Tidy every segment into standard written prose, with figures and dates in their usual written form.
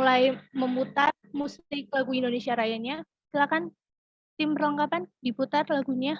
mulai memutar musik lagu Indonesia Rayanya. Silakan tim perlengkapan diputar lagunya.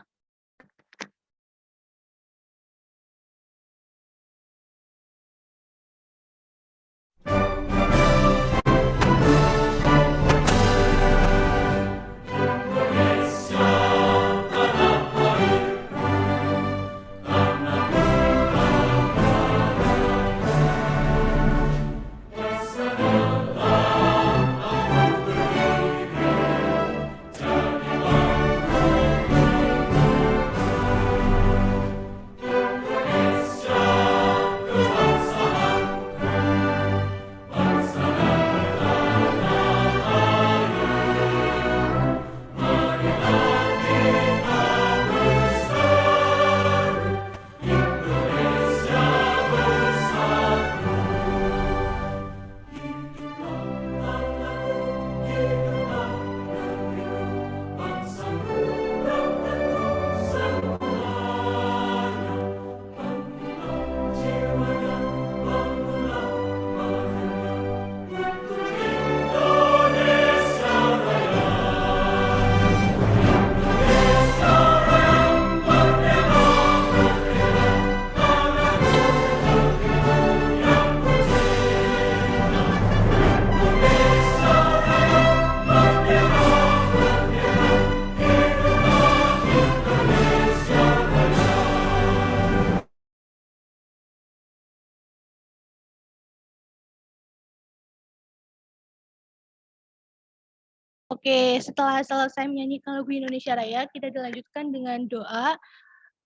Oke, setelah selesai menyanyikan lagu Indonesia Raya, kita dilanjutkan dengan doa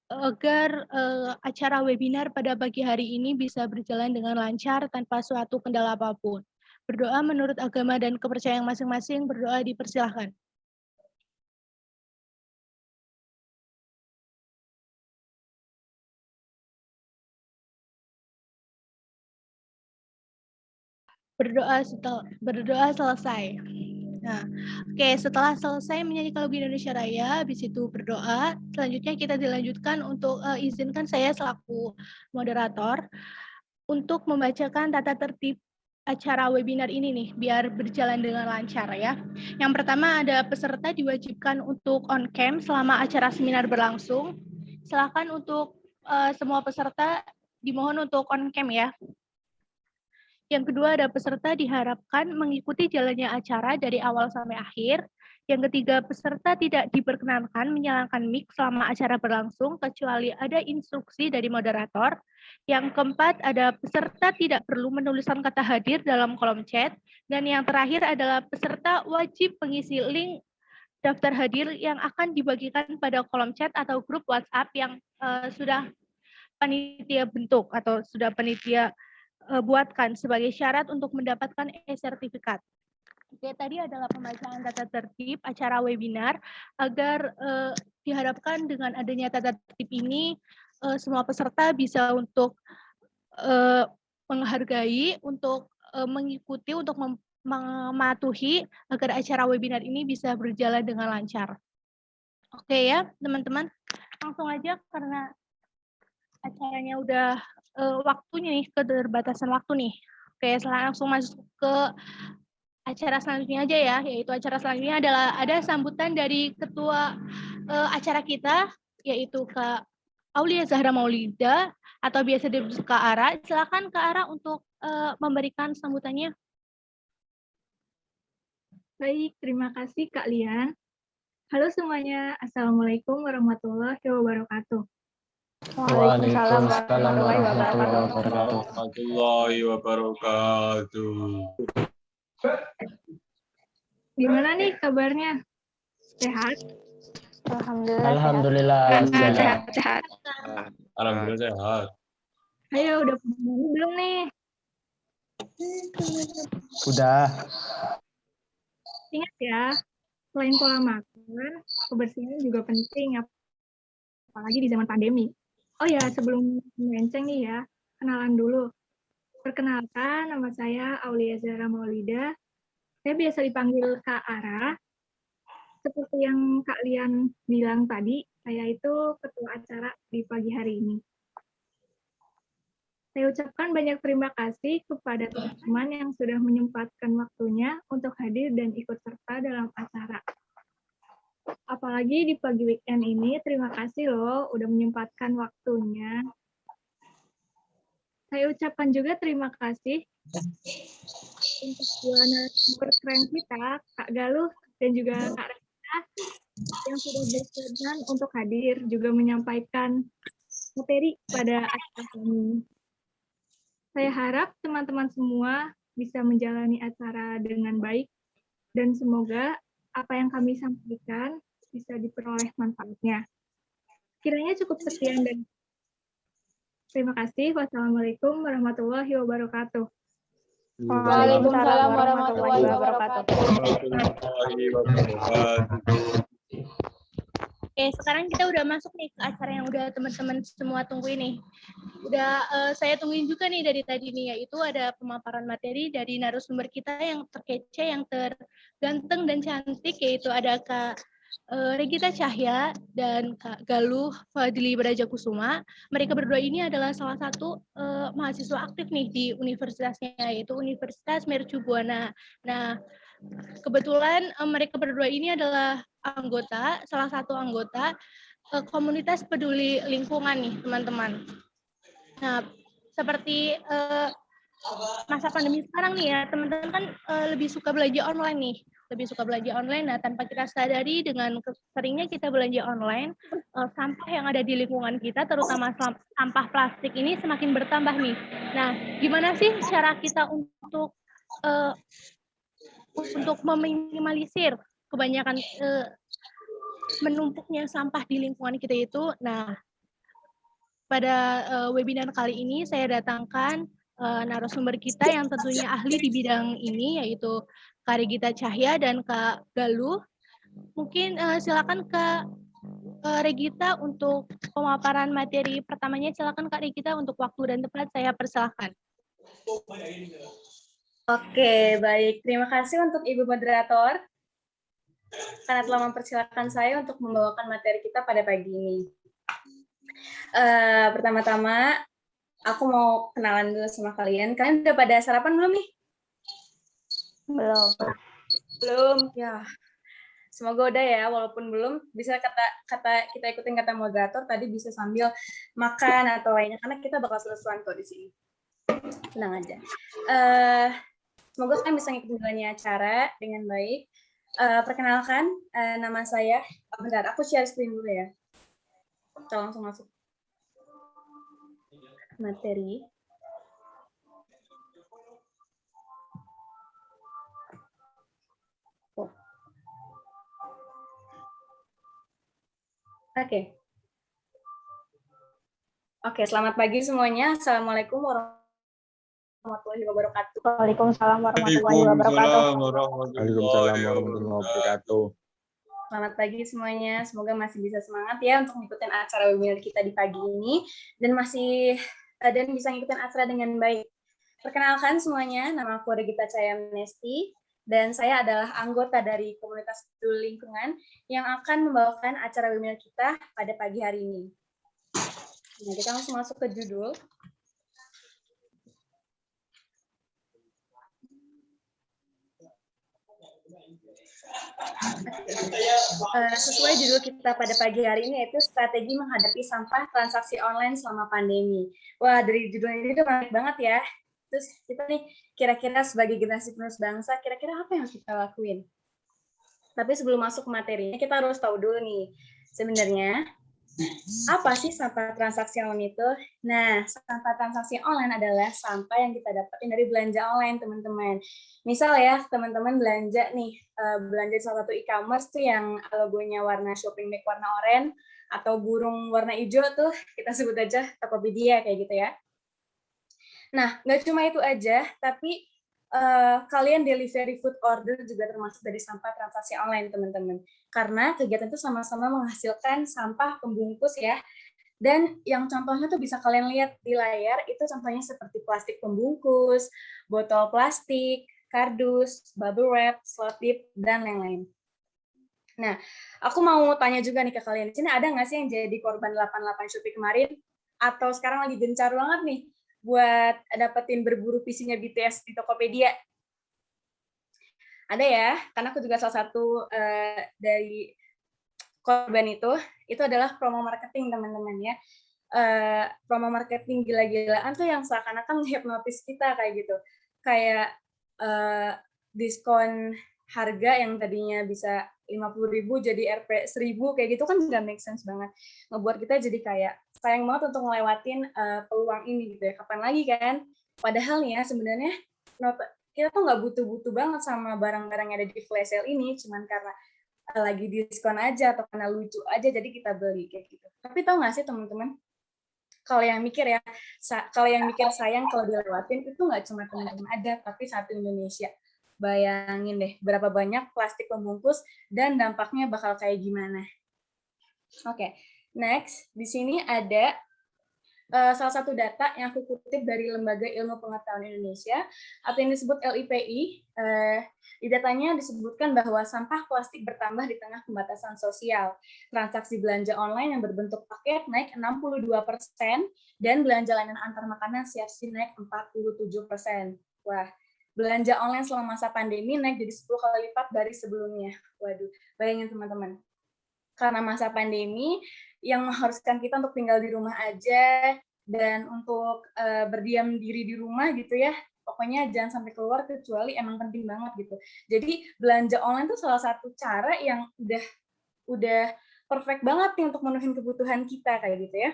agar acara webinar pada pagi hari ini bisa berjalan dengan lancar tanpa suatu kendala apapun. Berdoa menurut agama dan kepercayaan masing-masing, berdoa dipersilahkan. Berdoa selesai. Nah, oke, setelah selesai menyanyikan lagu Indonesia Raya, habis itu berdoa, selanjutnya kita dilanjutkan untuk izinkan saya selaku moderator untuk membacakan tata tertib acara webinar ini nih, biar berjalan dengan lancar ya. Yang pertama ada peserta diwajibkan untuk on cam selama acara seminar berlangsung. Silakan untuk semua peserta dimohon untuk on cam ya. Yang kedua, ada peserta diharapkan mengikuti jalannya acara dari awal sampai akhir. Yang ketiga, peserta tidak diperkenankan menyalakan mic selama acara berlangsung, kecuali ada instruksi dari moderator. Yang keempat, ada peserta tidak perlu menuliskan kata hadir dalam kolom chat. Dan yang terakhir adalah peserta wajib mengisi link daftar hadir yang akan dibagikan pada kolom chat atau grup WhatsApp yang sudah panitia bentuk atau sudah panitia buatkan sebagai syarat untuk mendapatkan e-sertifikat. Oke, tadi adalah pembacaan tata tertib acara webinar agar diharapkan dengan adanya tata tertib ini semua peserta bisa untuk menghargai, untuk mengikuti, untuk mematuhi agar acara webinar ini bisa berjalan dengan lancar. Oke ya, teman-teman, langsung aja karena acaranya udah waktunya nih, keterbatasan waktu nih. Oke, langsung masuk ke acara selanjutnya aja ya, yaitu acara selanjutnya adalah ada sambutan dari ketua acara kita, yaitu Kak Aulia Zahra Maulida, atau biasa disebut Kak Ara. Silakan Kak Ara untuk memberikan sambutannya. Baik, terima kasih Kak Lian. Halo semuanya, Assalamualaikum warahmatullahi wabarakatuh. Waalaikumsalam warahmatullahi wabarakatuh. Gimana nih kabarnya? Sehat? Alhamdulillah Sehat. Alhamdulillah sehat. Ayo, udah belum nih? Udah. Ingat ya, selain pola makan, kebersihan juga penting, apalagi di zaman pandemi. Oh ya, sebelum melenceng nih ya, kenalan dulu. Perkenalkan, nama saya Aulia Zahra Maulida. Saya biasa dipanggil Kak Ara. Seperti yang Kak Lian bilang tadi, saya itu ketua acara di pagi hari ini. Saya ucapkan banyak terima kasih kepada teman-teman yang sudah menyempatkan waktunya untuk hadir dan ikut serta dalam acara. Apalagi di pagi weekend ini, terima kasih loh udah menyempatkan waktunya. Saya ucapkan juga terima kasih untuk dua narasumber keren kita, Kak Galuh dan juga Kak Rita, yang sudah berkenan untuk hadir, juga menyampaikan materi pada acara kami. Saya harap teman-teman semua bisa menjalani acara dengan baik dan semoga apa yang kami sampaikan bisa diperoleh manfaatnya. Kiranya cukup sekian dan terima kasih. Wassalamualaikum warahmatullahi wabarakatuh. Waalaikumsalam warahmatullahi wabarakatuh. Warahmatullahi wabarakatuh. Oke, sekarang kita udah masuk nih ke acara yang udah teman-teman semua tunggu ini. Udah saya tungguin juga nih dari tadi nih, yaitu ada pemaparan materi dari narasumber kita yang terkece, yang terganteng dan cantik, yaitu ada Kak Regita Cahya dan Kak Galuh Fadli Barajakusuma. Mereka berdua ini adalah salah satu mahasiswa aktif nih di universitasnya, yaitu Universitas Mercu Buana. Nah, kebetulan mereka berdua ini adalah salah satu anggota komunitas peduli lingkungan nih, teman-teman. Nah, seperti masa pandemi sekarang nih ya, teman-teman kan lebih suka belanja online nih. Nah, tanpa kita sadari dengan seringnya kita belanja online, sampah yang ada di lingkungan kita, terutama sampah plastik ini semakin bertambah nih. Nah, gimana sih cara kita untuk meminimalisir kebanyakan menumpuknya sampah di lingkungan kita itu? Nah, pada webinar kali ini saya datangkan narasumber kita yang tentunya ahli di bidang ini, yaitu Kak Regita Cahya dan Kak Galuh. Mungkin silakan Kak Regita untuk pemaparan materi pertamanya. Silakan Kak Regita untuk waktu dan tempat saya persilahkan. Oke, baik. Terima kasih untuk Ibu Moderator karena telah mempersilahkan saya untuk membawakan materi kita pada pagi ini. Pertama-tama, aku mau kenalan dulu sama kalian. Kalian udah pada sarapan belum nih? Belum. Ya. Semoga udah ya, walaupun belum, bisa kita ikutin kata moderator tadi, bisa sambil makan atau lainnya, karena kita bakal seru-seruan kok di sini. Tenang aja. Semoga kalian bisa ngikutin jalannya acara dengan baik. Perkenalkan, nama saya. Bentar, aku share screen dulu ya. Kita langsung masuk materi. Oke, selamat pagi semuanya. Assalamualaikum warahmatullahi wabarakatuh. Waalaikumsalam warahmatullahi wabarakatuh. Waalaikumsalam warahmatullahi wabarakatuh. Selamat pagi semuanya. Semoga masih bisa semangat ya untuk ngikutin acara webinar kita di pagi ini dan bisa ngikutin acara dengan baik. Perkenalkan semuanya, nama aku Regita Cahya Nesti dan saya adalah anggota dari komunitas peduli lingkungan yang akan membawakan acara webinar kita pada pagi hari ini. Nah, kita langsung masuk ke judul. Sesuai judul kita pada pagi hari ini, yaitu strategi menghadapi sampah transaksi online selama pandemi. Wah, dari judul ini udah menarik banget ya. Terus kita nih kira-kira sebagai generasi penerus bangsa, kira-kira apa yang harus kita lakuin? Tapi sebelum masuk ke materinya, kita harus tahu dulu nih, sebenarnya apa sih sampah transaksi online itu? Nah, sampah transaksi online adalah sampah yang kita dapatin dari belanja online, teman-teman. Misal ya, teman-teman belanja nih, belanja di salah satu e-commerce tuh yang logonya warna shopping bag warna oranye, atau burung warna hijau tuh, kita sebut aja Tokopedia kayak gitu ya. Nah, nggak cuma itu aja, tapi kalian delivery food order juga termasuk dari sampah transaksi online, teman-teman. Karena kegiatan itu sama-sama menghasilkan sampah pembungkus ya. Dan yang contohnya tuh bisa kalian lihat di layar, itu contohnya seperti plastik pembungkus, botol plastik, kardus, bubble wrap, selotip, dan lain-lain. Nah, aku mau tanya juga nih ke kalian, di sini ada nggak sih yang jadi korban 88 Shopee kemarin? Atau sekarang lagi gencar banget nih buat dapetin berburu PC-nya BTS di Tokopedia? Ada ya, karena aku juga salah satu dari korban itu adalah promo marketing teman-teman ya. Promo marketing gila-gilaan tuh yang seakan-akan menghipnotis kita kayak gitu. Kayak diskon harga yang tadinya bisa 50.000 jadi Rp 1.000 kayak gitu kan nggak make sense banget. Ngebuat kita jadi kayak sayang banget untuk ngelewatin peluang ini gitu ya. Kapan lagi kan? Padahal nih ya sebenarnya kita tuh nggak butuh-butuh banget sama barang-barang yang ada di flash sale ini, cuman karena lagi diskon aja atau karena lucu aja jadi kita beli kayak gitu. Tapi tau nggak sih teman-teman, kalau yang mikir ya, kalau yang mikir sayang kalau dilewatin itu nggak cuma teman-teman ada, tapi satu Indonesia. Bayangin deh berapa banyak plastik pembungkus dan dampaknya bakal kayak gimana. Oke, next di sini ada salah satu data yang aku kutip dari Lembaga Ilmu Pengetahuan Indonesia atau yang disebut LIPI. Di datanya disebutkan bahwa sampah plastik bertambah di tengah pembatasan sosial. Transaksi belanja online yang berbentuk paket naik 62% dan belanja layanan antar makanan CFC naik 47%. Wah, belanja online selama masa pandemi naik jadi 10 kali lipat dari sebelumnya. Waduh, bayangin teman-teman. Karena masa pandemi yang mengharuskan kita untuk tinggal di rumah aja dan untuk berdiam diri di rumah gitu ya. Pokoknya jangan sampai keluar kecuali emang penting banget gitu. Jadi belanja online itu salah satu cara yang udah perfect banget nih untuk memenuhi kebutuhan kita kayak gitu ya.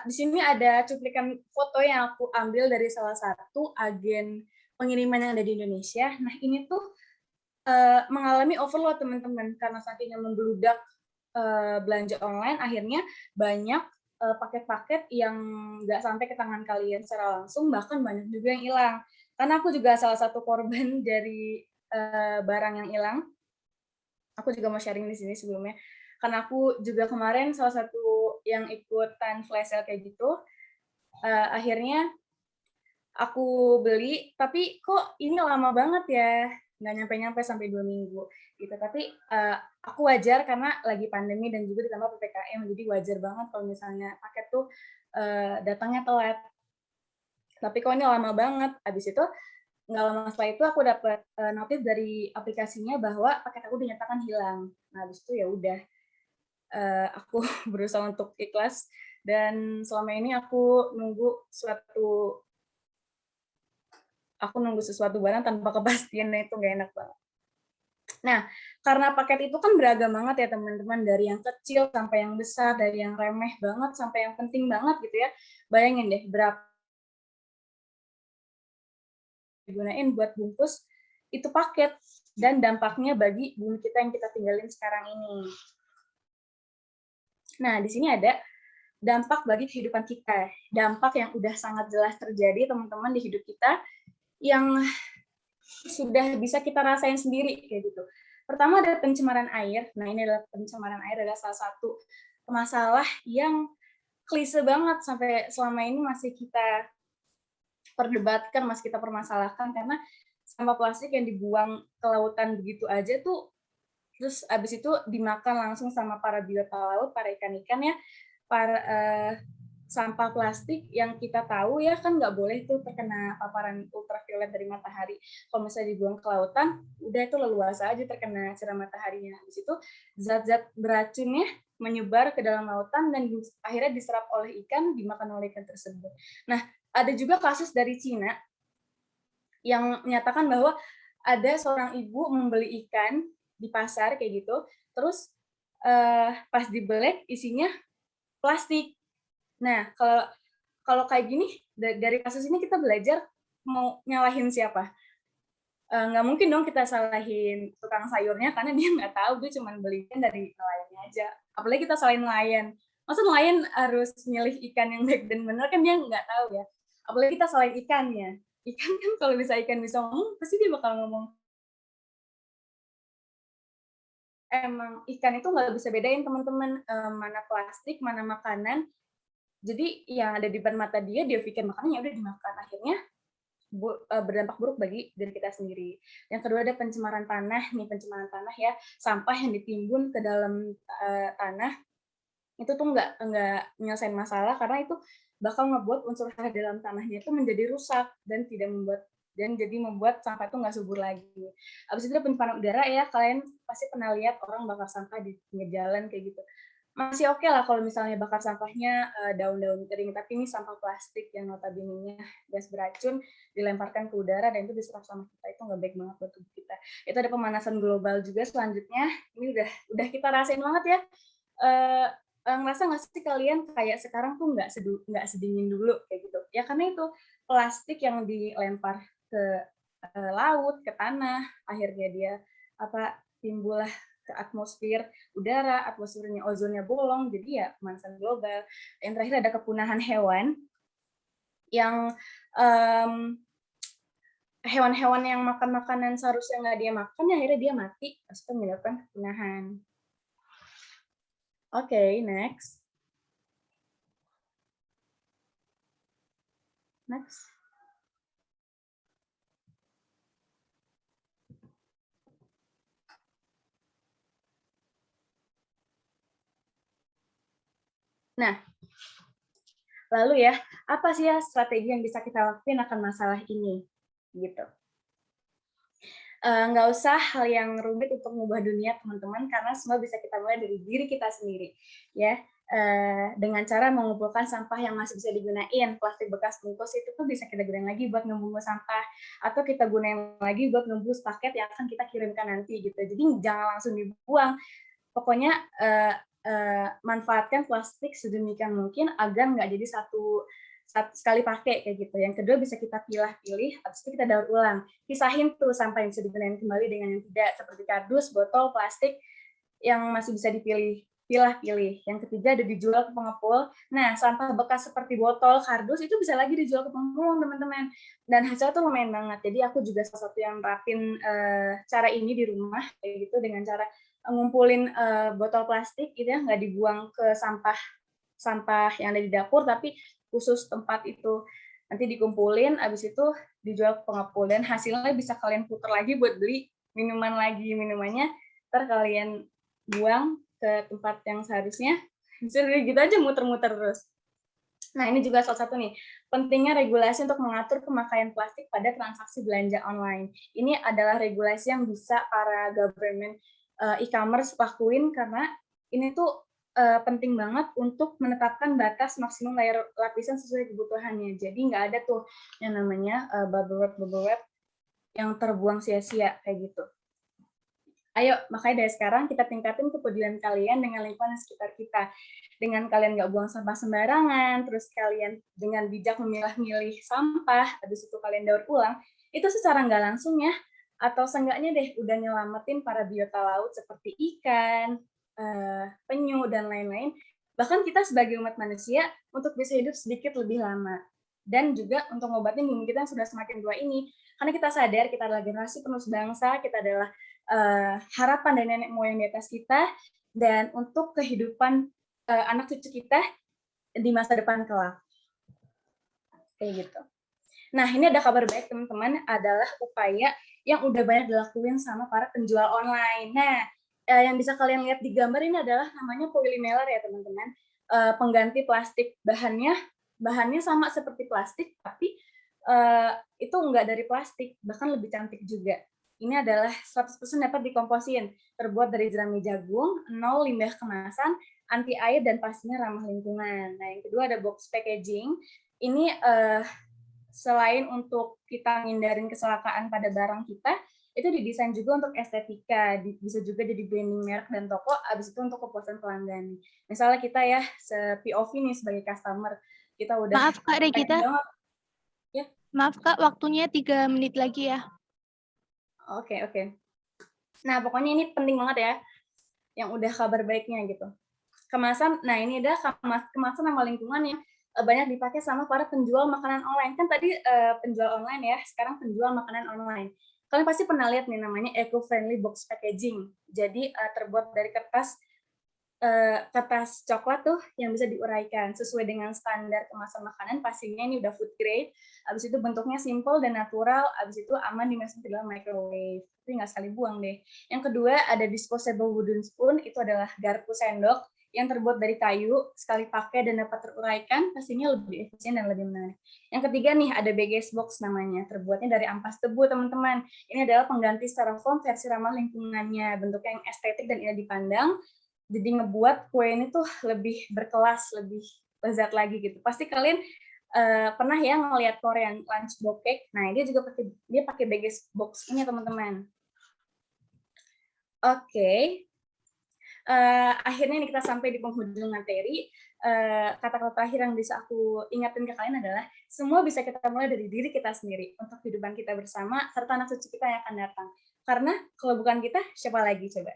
Di sini ada cuplikan foto yang aku ambil dari salah satu agen pengiriman yang ada di Indonesia. Nah ini tuh mengalami overload teman-teman karena saking membludak belanja online, akhirnya banyak paket-paket yang nggak sampai ke tangan kalian secara langsung, bahkan banyak juga yang hilang. Karena aku juga salah satu korban dari barang yang hilang. Aku juga mau sharing di sini sebelumnya. Karena aku juga kemarin salah satu yang ikutan flash sale kayak gitu. Akhirnya aku beli, tapi kok ini lama banget ya, nggak nyampe-nyampe sampai 2 minggu gitu. Tapi aku wajar karena lagi pandemi dan juga ditambah PPKM, jadi wajar banget kalau misalnya paket tuh datangnya telat. Tapi kok ini lama banget. Habis itu nggak lama setelah itu aku dapat notif dari aplikasinya bahwa paket aku dinyatakan hilang. Nah habis itu ya udah aku berusaha untuk ikhlas dan selama ini aku nunggu sesuatu barang tanpa kepastian, itu nggak enak banget. Nah, karena paket itu kan beragam banget ya teman-teman, dari yang kecil sampai yang besar, dari yang remeh banget sampai yang penting banget gitu ya. Bayangin deh berapa digunain buat bungkus itu paket dan dampaknya bagi bumi kita yang kita tinggalin sekarang ini. Nah, di sini ada dampak bagi kehidupan kita. Dampak yang udah sangat jelas terjadi teman-teman di hidup kita yang sudah bisa kita rasain sendiri kayak gitu. Pertama ada pencemaran air. Nah, ini adalah pencemaran air adalah salah satu masalah yang klise banget sampai selama ini masih kita perdebatkan, masih kita permasalahkan karena sampah plastik yang dibuang ke lautan begitu aja tuh terus abis itu dimakan langsung sama para biota laut, para ikan-ikan ya, para sampah plastik yang kita tahu ya kan nggak boleh tuh terkena paparan ultraviolet dari matahari. Kalau misalnya dibuang ke lautan, udah itu leluasa aja terkena sinar mataharinya. Habis itu zat-zat beracunnya menyebar ke dalam lautan dan akhirnya diserap oleh ikan, dimakan oleh ikan tersebut. Nah, ada juga kasus dari Cina yang menyatakan bahwa ada seorang ibu membeli ikan di pasar kayak gitu, terus pas dibelek isinya plastik. Nah, kalau kayak gini, dari kasus ini kita belajar mau nyalahin siapa? Nggak mungkin dong kita salahin tukang sayurnya, karena dia nggak tahu, dia cuma belikan dari nelayannya aja. Apalagi kita salahin nelayan. Masa nelayan harus milih ikan yang baik dan benar, kan dia nggak tahu ya. Apalagi kita salahin ikannya. Ikan kan kalau bisa ikan bisa ngomong, pasti dia bakal ngomong. Emang ikan itu nggak bisa bedain teman-teman, mana plastik, mana makanan. Jadi yang ada di depan mata dia pikir makanannya udah dimakan, akhirnya berdampak buruk bagi diri kita sendiri. Yang kedua ada pencemaran tanah, nih pencemaran tanah ya, sampah yang ditimbun ke dalam tanah itu tuh nggak nyelesain masalah, karena itu bakal ngebuat unsur hara dalam tanahnya itu menjadi rusak dan jadi membuat sampah itu nggak subur lagi. Abis itu pencemaran udara ya, kalian pasti pernah lihat orang bakar sampah di pinggir jalan kayak gitu. Masih oke lah kalau misalnya bakar sampahnya daun-daun kering, tapi ini sampah plastik yang notabene gas beracun dilemparkan ke udara dan itu diserap sama kita, itu nggak baik banget buat tubuh kita. Itu ada pemanasan global juga selanjutnya. Ini udah kita rasain banget ya. Ngerasa nggak sih kalian kayak sekarang tuh nggak sedingin dulu kayak gitu ya, karena itu plastik yang dilempar ke laut, ke tanah, akhirnya dia timbullah ke atmosfer udara, atmosfernya ozonnya bolong, jadi ya pemanasan global. Yang terakhir ada kepunahan hewan yang hewan-hewan yang makan makanan seharusnya nggak dia makan, ya akhirnya dia mati, itu menyebabkan kepunahan. Oke, next. Next. Nah, lalu ya, apa sih ya strategi yang bisa kita lakuin akan masalah ini? Gitu. Nggak usah hal yang rumit untuk mengubah dunia, teman-teman, karena semua bisa kita mulai dari diri kita sendiri. Ya, dengan cara mengumpulkan sampah yang masih bisa digunain. Plastik bekas bungkus itu tuh bisa kita gunain lagi buat ngebungkus sampah, atau kita gunain lagi buat ngebungkus paket yang akan kita kirimkan nanti gitu. Jadi jangan langsung dibuang. Pokoknya manfaatkan plastik sedemikian mungkin agar nggak jadi satu sekali pakai kayak gitu. Yang kedua bisa kita pilih-pilih, habis itu kita daur ulang. Pisahin tuh sampah yang bisa digunakan kembali dengan yang tidak, seperti kardus, botol, plastik yang masih bisa dipilih. Pilih-pilih. Yang ketiga ada dijual ke pengepul. Nah, sampah bekas seperti botol, kardus itu bisa lagi dijual ke pengepul, teman-teman. Dan hasilnya tuh lumayan banget. Jadi aku juga salah satu yang nerapin cara ini di rumah kayak gitu, dengan cara ngumpulin botol plastik gitu ya, nggak dibuang ke sampah yang ada di dapur, tapi khusus tempat itu nanti dikumpulin, abis itu dijual ke pengepul, dan hasilnya bisa kalian putar lagi buat beli minuman lagi. Minumannya ntar kalian buang ke tempat yang seharusnya, jadi gitu aja muter-muter terus. Nah, ini juga salah satu nih, pentingnya regulasi untuk mengatur pemakaian plastik pada transaksi belanja online. Ini adalah regulasi yang bisa para government e-commerce lakuin, karena ini tuh penting banget untuk menetapkan batas maksimum layar lapisan sesuai kebutuhannya. Jadi nggak ada tuh yang namanya bubble wrap yang terbuang sia-sia kayak gitu. Ayo, makanya dari sekarang kita tingkatin kepedulian kalian dengan lingkungan sekitar kita. Dengan kalian nggak buang sampah sembarangan, terus kalian dengan bijak memilah-milih sampah, habis itu kalian daur ulang, itu secara nggak langsung ya, atau seenggaknya deh udah nyelamatin para biota laut seperti ikan, penyu, dan lain-lain. Bahkan kita sebagai umat manusia untuk bisa hidup sedikit lebih lama. Dan juga untuk ngobatin bumi kita yang sudah semakin tua ini. Karena kita sadar kita adalah generasi penerus bangsa, kita adalah harapan dari nenek moyang di atas kita, dan untuk kehidupan anak cucu kita di masa depan kelak. Kayak gitu. Nah, ini ada kabar baik, teman-teman, adalah upaya yang udah banyak dilakuin sama para penjual online. Nah, yang bisa kalian lihat di gambar ini adalah namanya polymer ya, teman-teman. Pengganti plastik, bahannya sama seperti plastik, tapi itu enggak dari plastik, bahkan lebih cantik juga. Ini adalah 100% dapat dikomposin, terbuat dari jerami jagung, 0 limbah kemasan, anti air, dan pastinya ramah lingkungan. Nah, yang kedua ada box packaging. Ini selain untuk kita ngindarin kecelakaan pada barang kita, itu didesain juga untuk estetika, bisa juga jadi branding merek dan toko, habis itu untuk kepuasan pelanggan. Misalnya kita ya, POV nih sebagai customer, kita udah... Maaf Kak Regita. Ya. Maaf Kak, waktunya 3 menit lagi ya. Oke. Nah, pokoknya ini penting banget ya, yang udah kabar baiknya gitu. Kemasan, nah ini ada kemasan sama lingkungan yang banyak dipakai sama para penjual makanan online. Kan tadi penjual online ya, sekarang penjual makanan online. Kalian pasti pernah lihat nih namanya eco-friendly box packaging. Jadi terbuat dari kertas coklat tuh yang bisa diuraikan sesuai dengan standar kemasan makanan, pastinya ini udah food grade, habis itu bentuknya simple dan natural, habis itu aman dimasukin ke dalam microwave, tapi nggak sekali buang deh. Yang kedua ada disposable wooden spoon, itu adalah garpu sendok yang terbuat dari kayu, sekali pakai dan dapat teruraikan, pastinya lebih efisien dan lebih menarik. Yang ketiga nih, ada BGS Box namanya, terbuatnya dari ampas tebu, teman-teman. Ini adalah pengganti styrofoam versi ramah lingkungannya, bentuknya yang estetik dan indah dipandang, jadi ngebuat kue ini tuh lebih berkelas, lebih lezat lagi gitu. Pasti kalian pernah ya ngelihat Korean lunchbox cake. Nah, dia juga pakai BGS Box ini, teman-teman. Oke. Akhirnya nih kita sampai di penghujung materi. Kata-kata terakhir yang bisa aku ingatin ke kalian adalah semua bisa kita mulai dari diri kita sendiri untuk kehidupan kita bersama serta anak cucu kita yang akan datang. Karena kalau bukan kita, siapa lagi coba?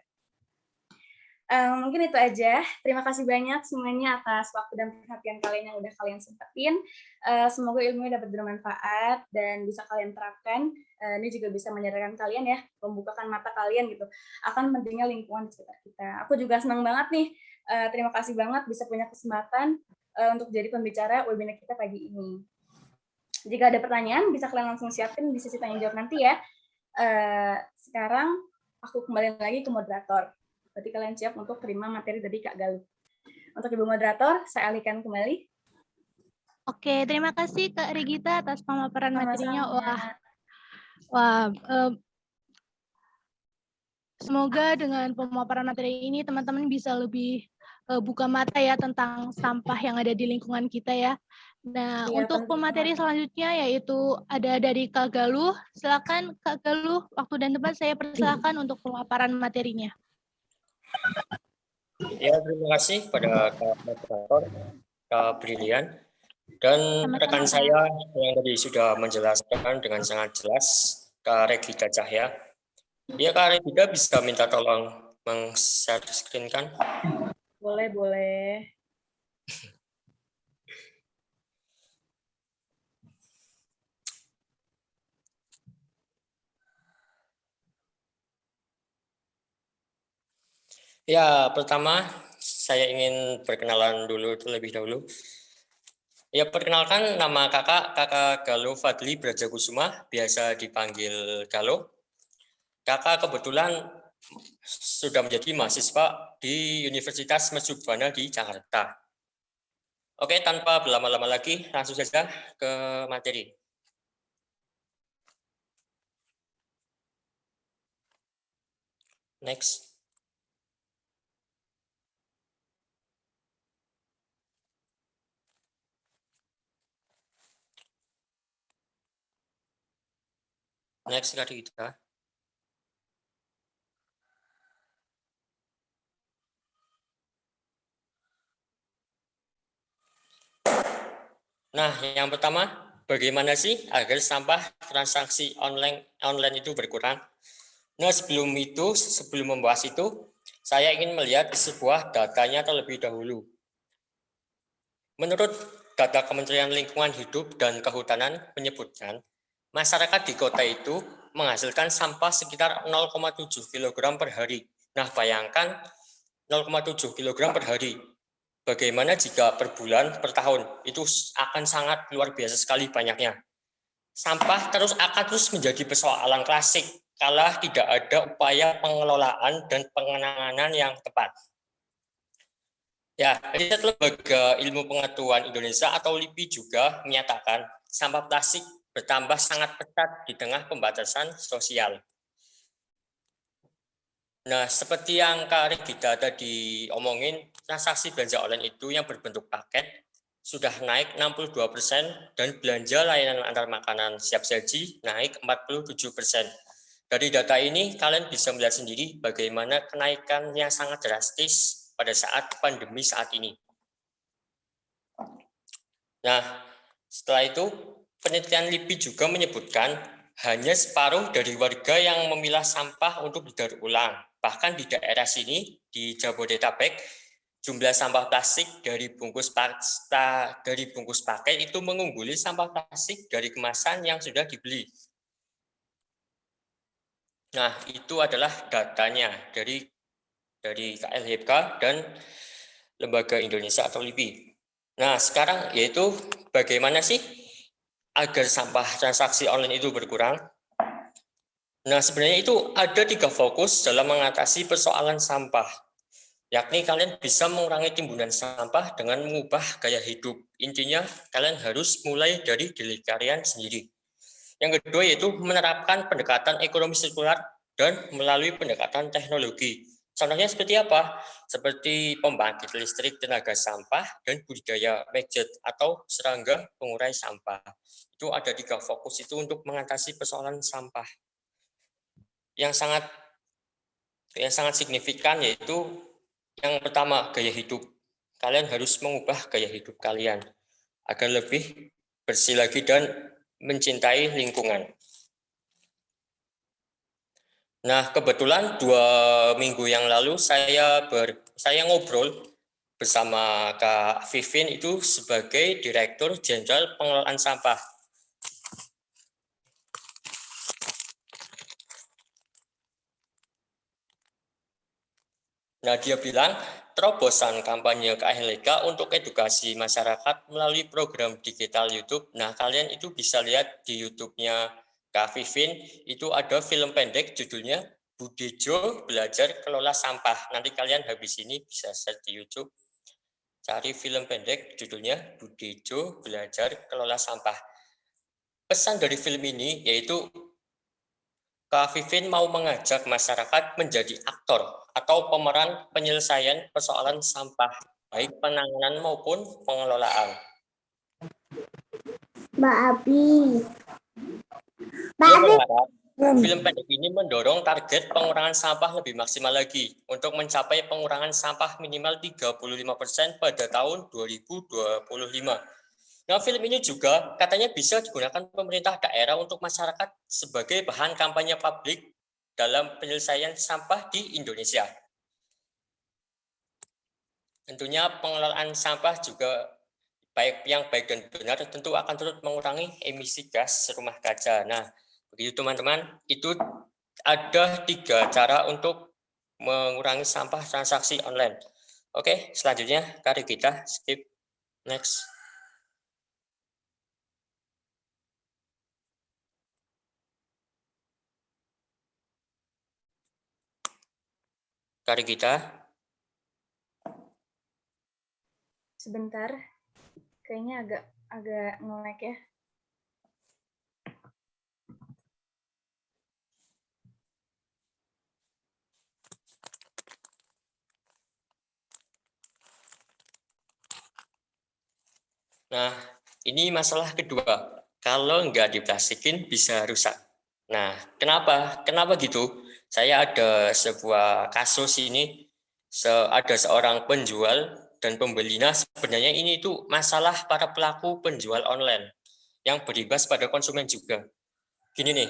Mungkin itu aja. Terima kasih banyak semuanya atas waktu dan perhatian kalian yang udah kalian sempetin. Semoga ilmunya dapat bermanfaat dan bisa kalian terapkan. Ini juga bisa menyadarkan kalian ya, membukakan mata kalian gitu akan pentingnya lingkungan di sekitar kita. Aku juga senang banget nih. Terima kasih banget bisa punya kesempatan untuk jadi pembicara webinar kita pagi ini. Jika ada pertanyaan, bisa kalian langsung siapin di sesi tanya jawab nanti ya. Sekarang aku kembali lagi ke moderator. Berarti kalian siap untuk terima materi dari Kak Galuh. Untuk Ibu Moderator, saya alihkan kembali. Oke, terima kasih Kak Regita atas pemaparan materinya. Semoga dengan pemaparan materi ini teman-teman bisa lebih buka mata ya tentang sampah yang ada di lingkungan kita ya. Nah, untuk pemateri selanjutnya yaitu ada dari Kak Galuh. Silakan Kak Galuh, waktu dan tempat saya persilakan untuk pemaparan materinya. Ya, terima kasih pada Kak Moderator, Kak Brilian, dan rekan saya yang tadi sudah menjelaskan dengan sangat jelas, Kak Regita Cahya. Ya, Kak Regita bisa minta tolong meng-share screen kan? Boleh, boleh. Ya, pertama saya ingin perkenalan dulu terlebih dahulu. Ya, perkenalkan nama Kakak Galuh Fadli Brajakusuma, biasa dipanggil Galuh. Kakak kebetulan sudah menjadi mahasiswa di Universitas Mercubuana di Jakarta. Oke, tanpa berlama-lama lagi, langsung saja ke materi. Next. Next, Kak Rita. Nah, yang pertama, bagaimana sih agar sampah transaksi online itu berkurang? Nah, sebelum membahas itu, saya ingin melihat sebuah datanya terlebih dahulu. Menurut data Kementerian Lingkungan Hidup dan Kehutanan menyebutkan, masyarakat di kota itu menghasilkan sampah sekitar 0,7 kg per hari. Nah, bayangkan 0,7 kg per hari. Bagaimana jika per bulan, per tahun, itu akan sangat luar biasa sekali banyaknya. Sampah akan terus menjadi persoalan klasik kalau tidak ada upaya pengelolaan dan penanganan yang tepat. Ya, riset Lembaga Ilmu Pengetahuan Indonesia atau LIPI juga menyatakan sampah plastik bertambah sangat pesat di tengah pembatasan sosial. Nah, seperti yang Kak Regita tadi omongin, transaksi belanja online itu yang berbentuk paket sudah naik 62% dan belanja layanan antar makanan siap saji naik 47%. Dari data ini, kalian bisa melihat sendiri bagaimana kenaikannya sangat drastis pada saat pandemi saat ini. Nah, setelah itu, penelitian LIPI juga menyebutkan hanya separuh dari warga yang memilah sampah untuk didaur ulang. Bahkan di daerah sini, di Jabodetabek, jumlah sampah plastik dari bungkus paket itu mengungguli sampah plastik dari kemasan yang sudah dibeli. Nah, itu adalah datanya dari KLHK dan Lembaga Indonesia atau LIPI. Nah, sekarang yaitu bagaimana sih agar sampah transaksi online itu berkurang? Nah, sebenarnya itu ada 3 fokus dalam mengatasi persoalan sampah. yakni kalian bisa mengurangi timbunan sampah dengan mengubah gaya hidup. Intinya kalian harus mulai dari diri kalian sendiri. Yang kedua yaitu menerapkan pendekatan ekonomi sirkular dan melalui pendekatan teknologi. Contohnya seperti apa? Seperti pembangkit listrik tenaga sampah dan budidaya maggot atau serangga pengurai sampah. Itu ada 3 fokus itu untuk mengatasi persoalan sampah. Yang sangat signifikan yaitu yang pertama, gaya hidup. Kalian harus mengubah gaya hidup kalian agar lebih bersih lagi dan mencintai lingkungan. Nah, kebetulan 2 minggu yang lalu saya ngobrol bersama Kak Vivin itu sebagai Direktur Jenderal Pengelolaan Sampah. Nah, dia bilang terobosan kampanye KHLK untuk edukasi masyarakat melalui program digital YouTube. Nah, kalian itu bisa lihat di YouTube-nya Kak Vivin, itu ada film pendek judulnya Budejo Belajar Kelola Sampah. Nanti kalian habis ini bisa search di YouTube, cari film pendek judulnya Budejo Belajar Kelola Sampah. Pesan dari film ini yaitu Kak Vivin mau mengajak masyarakat menjadi aktor atau pemeran penyelesaian persoalan sampah, baik penanganan maupun pengelolaan. Mbak Abi. Dia berharap film pendek ini mendorong target pengurangan sampah lebih maksimal lagi untuk mencapai pengurangan sampah minimal 35% pada tahun 2025. Nah, film ini juga katanya bisa digunakan pemerintah daerah untuk masyarakat sebagai bahan kampanye publik dalam penyelesaian sampah di Indonesia. Tentunya pengelolaan sampah juga baik dan benar tentu akan turut mengurangi emisi gas rumah kaca. Nah, begitu teman-teman, itu ada 3 cara untuk mengurangi sampah transaksi online. Oke, selanjutnya mari kita skip next. Mari kita. Sebentar, kayaknya agak nge-lag ya. Nah, ini masalah kedua. Kalau nggak diplastikin bisa rusak. Nah, kenapa? Kenapa gitu? Saya ada sebuah kasus ini, ada seorang penjual dan pembeli. Nah, sebenarnya ini itu masalah para pelaku penjual online yang berimbas pada konsumen juga. Gini nih,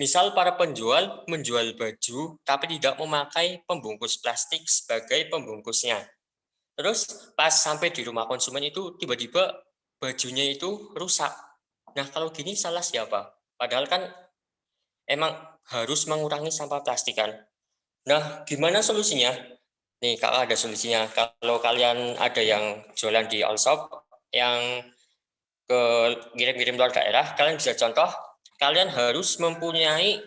misal para penjual menjual baju tapi tidak memakai pembungkus plastik sebagai pembungkusnya. Terus pas sampai di rumah konsumen itu tiba-tiba bajunya itu rusak. Nah, kalau gini salah siapa? Padahal kan emang harus mengurangi sampah plastik kan. Nah, gimana solusinya? Nih, Kak ada solusinya. Kalau kalian ada yang jualan di all shop yang ke kirim-kirim luar daerah, kalian bisa contoh, kalian harus mempunyai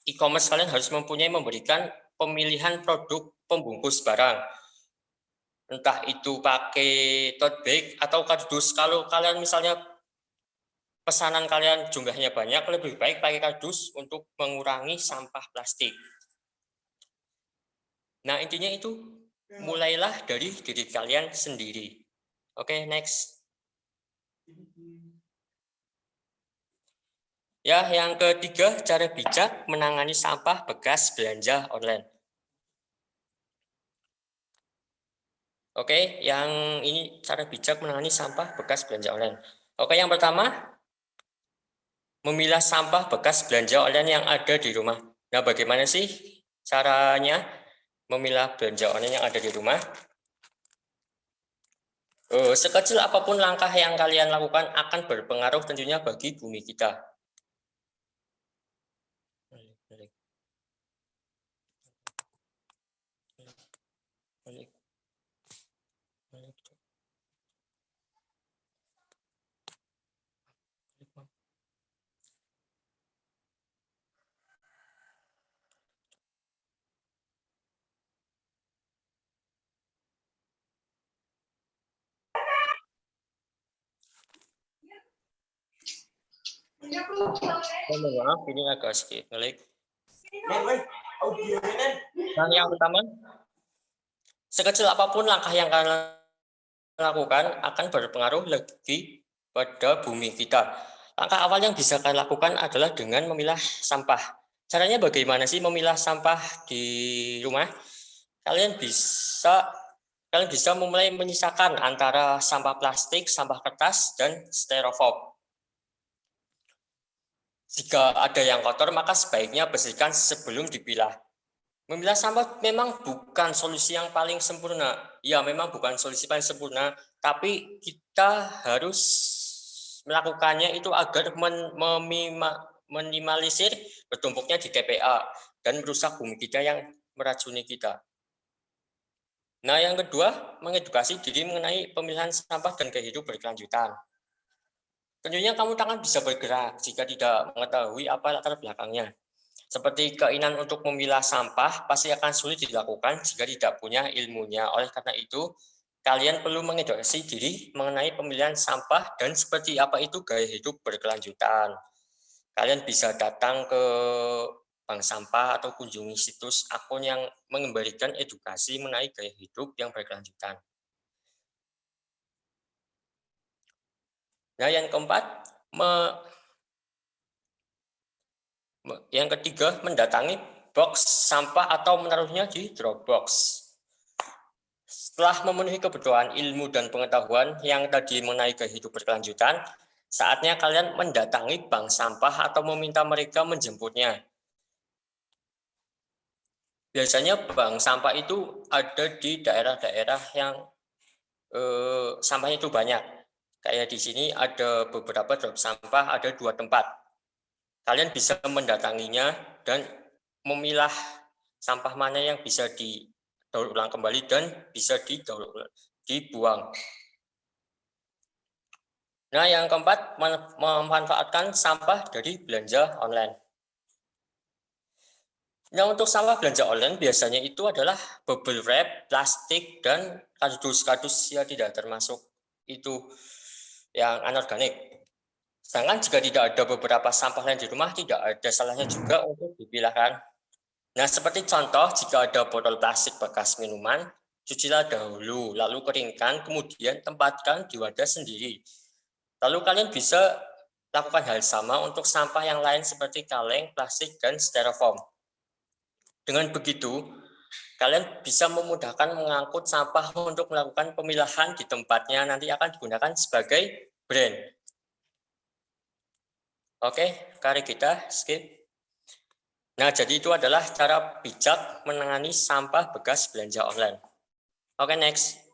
e-commerce, kalian harus mempunyai memberikan pemilihan produk pembungkus barang. Entah itu pakai tote bag atau kardus. Kalau kalian misalnya pesanan kalian jumlahnya banyak, lebih baik pakai kardus untuk mengurangi sampah plastik. Nah, intinya itu mulailah dari diri kalian sendiri. Oke, next. Ya, yang ketiga, cara bijak menangani sampah bekas belanja online. Oke, yang ini cara bijak menangani sampah bekas belanja online. Oke, yang pertama, memilah sampah bekas belanja online yang ada di rumah. Nah, bagaimana sih caranya memilah belanja online yang ada di rumah? Sekecil apapun langkah yang kalian lakukan akan berpengaruh tentunya bagi bumi kita. Mohon maaf, ini agak sedikit ngelik. Dan yang pertama, sekecil apapun langkah yang kalian lakukan akan berpengaruh lagi pada bumi kita. Langkah awal yang bisa kalian lakukan adalah dengan memilah sampah. Caranya bagaimana sih memilah sampah di rumah? Kalian bisa mulai menyisakan antara sampah plastik, sampah kertas, dan styrofoam. Jika ada yang kotor, maka sebaiknya bersihkan sebelum dipilah. Memilah sampah memang bukan solusi yang paling sempurna. Ya, memang bukan solusi paling sempurna, tapi kita harus melakukannya itu agar meminimalisir bertumpuknya di TPA dan merusak bumi kita yang meracuni kita. Nah, yang kedua, mengedukasi diri mengenai pemilihan sampah dan gaya hidup berkelanjutan. Tentunya kamu takkan bisa bergerak jika tidak mengetahui apa latar belakangnya. Seperti keinginan untuk memilah sampah pasti akan sulit dilakukan jika tidak punya ilmunya. Oleh karena itu, kalian perlu mengedukasi diri mengenai pemilihan sampah dan seperti apa itu gaya hidup berkelanjutan. Kalian bisa datang ke bank sampah atau kunjungi situs akun yang memberikan edukasi mengenai gaya hidup yang berkelanjutan. Nah, yang keempat, yang ketiga, mendatangi box sampah atau menaruhnya di Dropbox. Setelah memenuhi kebutuhan ilmu dan pengetahuan yang tadi mengenai gaya hidup berkelanjutan, saatnya kalian mendatangi bank sampah atau meminta mereka menjemputnya. Biasanya bank sampah itu ada di daerah-daerah yang sampahnya itu banyak. Kayak di sini ada beberapa drop sampah, ada 2 tempat. Kalian bisa mendatanginya dan memilah sampah mana yang bisa didaur ulang kembali dan bisa dibuang. Nah, yang keempat, memanfaatkan sampah dari belanja online. Nah, untuk sampah belanja online biasanya itu adalah bubble wrap, plastik, dan kardus-kardus yang tidak termasuk itu yang anorganik. Sedangkan jika tidak ada beberapa sampah lain di rumah, tidak ada salahnya juga untuk dipilahkan. Nah, seperti contoh, jika ada botol plastik bekas minuman, cucilah dahulu, lalu keringkan, kemudian tempatkan di wadah sendiri. Lalu kalian bisa lakukan hal sama untuk sampah yang lain seperti kaleng, plastik, dan styrofoam. Dengan begitu, kalian bisa memudahkan mengangkut sampah untuk melakukan pemilahan di tempatnya nanti akan digunakan sebagai brand. Oke, mari kita skip. Nah, jadi itu adalah cara bijak menangani sampah bekas belanja online. Oke, next.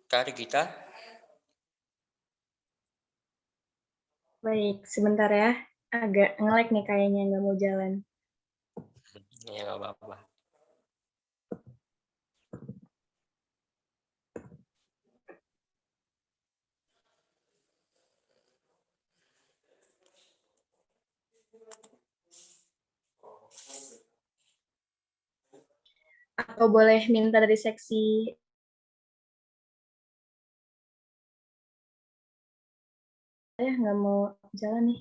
Mari kita. Baik, sebentar ya. Agak nge-lag nih kayaknya, nggak mau jalan. Ya, nggak apa-apa. Atau boleh minta dari seksi nggak mau jalan nih.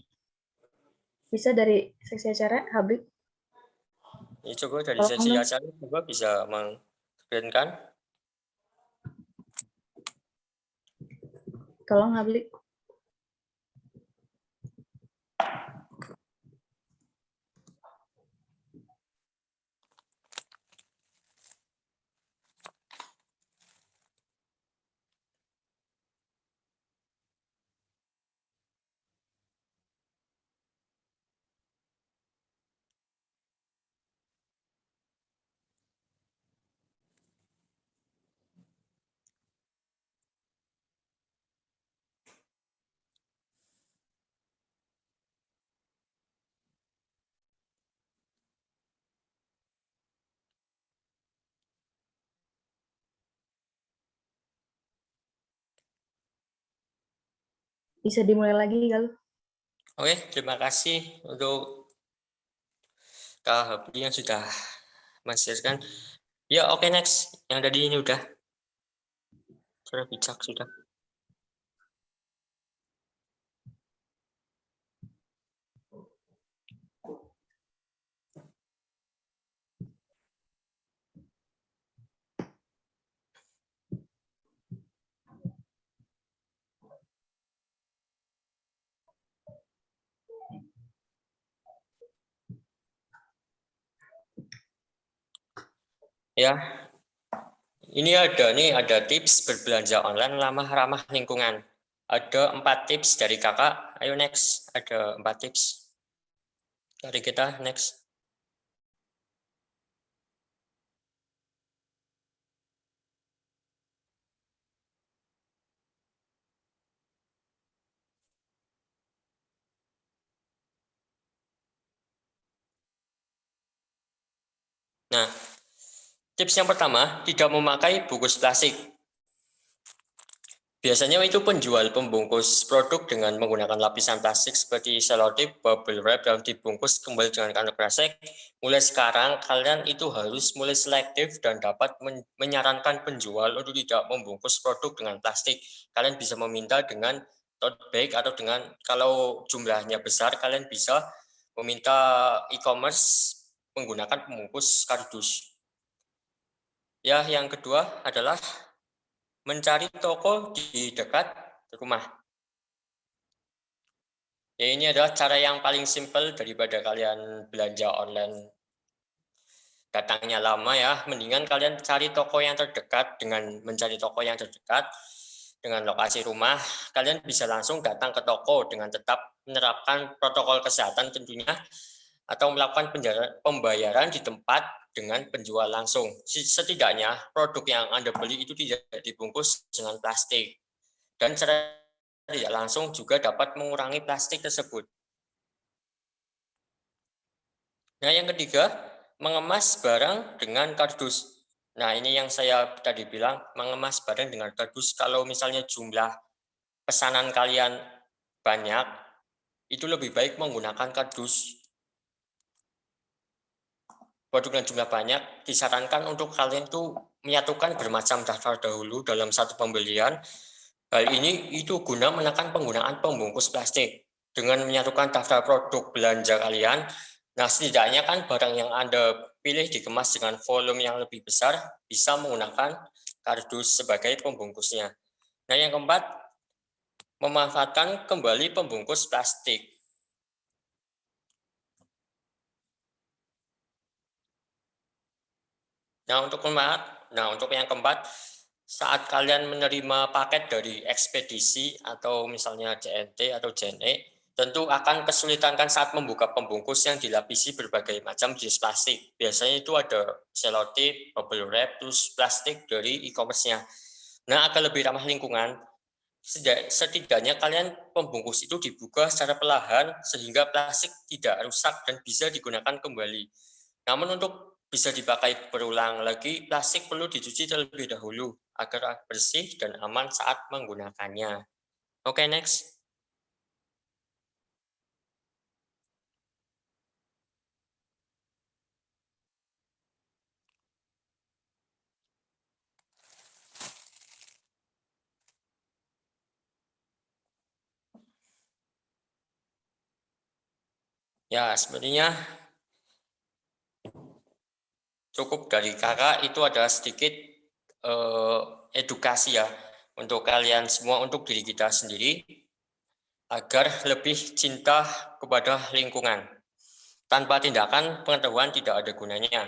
Bisa dari seksi acara, Habib? Ini coba dari sesi acara juga bisa meng-screenkan. Tolong, Habib. Bisa dimulai lagi, Galuh. Oke, terima kasih untuk Kak Habib yang sudah men-share-kan. Ya, oke, next. Yang tadi ini udah. Sudah bijak, sudah. Ya, ini ada tips berbelanja online ramah lingkungan. Ada 4 tips dari kakak. Ayo next, ada 4 tips dari kita. Next. Nah, tips yang pertama, tidak memakai bungkus plastik. Biasanya itu penjual pembungkus produk dengan menggunakan lapisan plastik seperti selotip, bubble wrap, dan dibungkus kembali dengan kantong plastik. Mulai sekarang, kalian itu harus mulai selektif dan dapat menyarankan penjual untuk tidak membungkus produk dengan plastik. Kalian bisa meminta dengan tote bag atau dengan, kalau jumlahnya besar, kalian bisa meminta e-commerce menggunakan pembungkus kardus. Ya, yang kedua adalah mencari toko di dekat rumah. Ya, ini adalah cara yang paling simpel daripada kalian belanja online datangnya lama ya. Mendingan kalian cari toko yang terdekat. Dengan mencari toko yang terdekat dengan lokasi rumah, kalian bisa langsung datang ke toko dengan tetap menerapkan protokol kesehatan tentunya, atau melakukan pembayaran di tempat dengan penjual langsung. Setidaknya produk yang Anda beli itu tidak dibungkus dengan plastik. Dan secara tidak langsung juga dapat mengurangi plastik tersebut. Nah, yang ketiga, mengemas barang dengan kardus. Nah, ini yang saya tadi bilang, mengemas barang dengan kardus. Kalau misalnya jumlah pesanan kalian banyak, itu lebih baik menggunakan kardus. Produk yang jumlah banyak, disarankan untuk kalian tuh menyatukan bermacam daftar dahulu dalam satu pembelian. Hal ini itu guna menekan penggunaan pembungkus plastik. Dengan menyatukan daftar produk belanja kalian, nah setidaknya kan barang yang Anda pilih dikemas dengan volume yang lebih besar, bisa menggunakan kardus sebagai pembungkusnya. Nah, yang keempat, memanfaatkan kembali pembungkus plastik. Nah, untuk yang keempat, saat kalian menerima paket dari ekspedisi atau misalnya JNT atau JNE, tentu akan kesulitan kan saat membuka pembungkus yang dilapisi berbagai macam jenis plastik. Biasanya itu ada selotip, bubble wrap, terus plastik dari e-commerce-nya. Nah, agar lebih ramah lingkungan, setidaknya kalian pembungkus itu dibuka secara perlahan sehingga plastik tidak rusak dan bisa digunakan kembali. Namun untuk bisa dipakai berulang lagi, plastik perlu dicuci terlebih dahulu agar bersih dan aman saat menggunakannya. Oke, next. Ya, sebenarnya cukup dari kakak itu adalah sedikit edukasi ya untuk kalian semua, untuk diri kita sendiri, agar lebih cinta kepada lingkungan. Tanpa tindakan, pengetahuan tidak ada gunanya.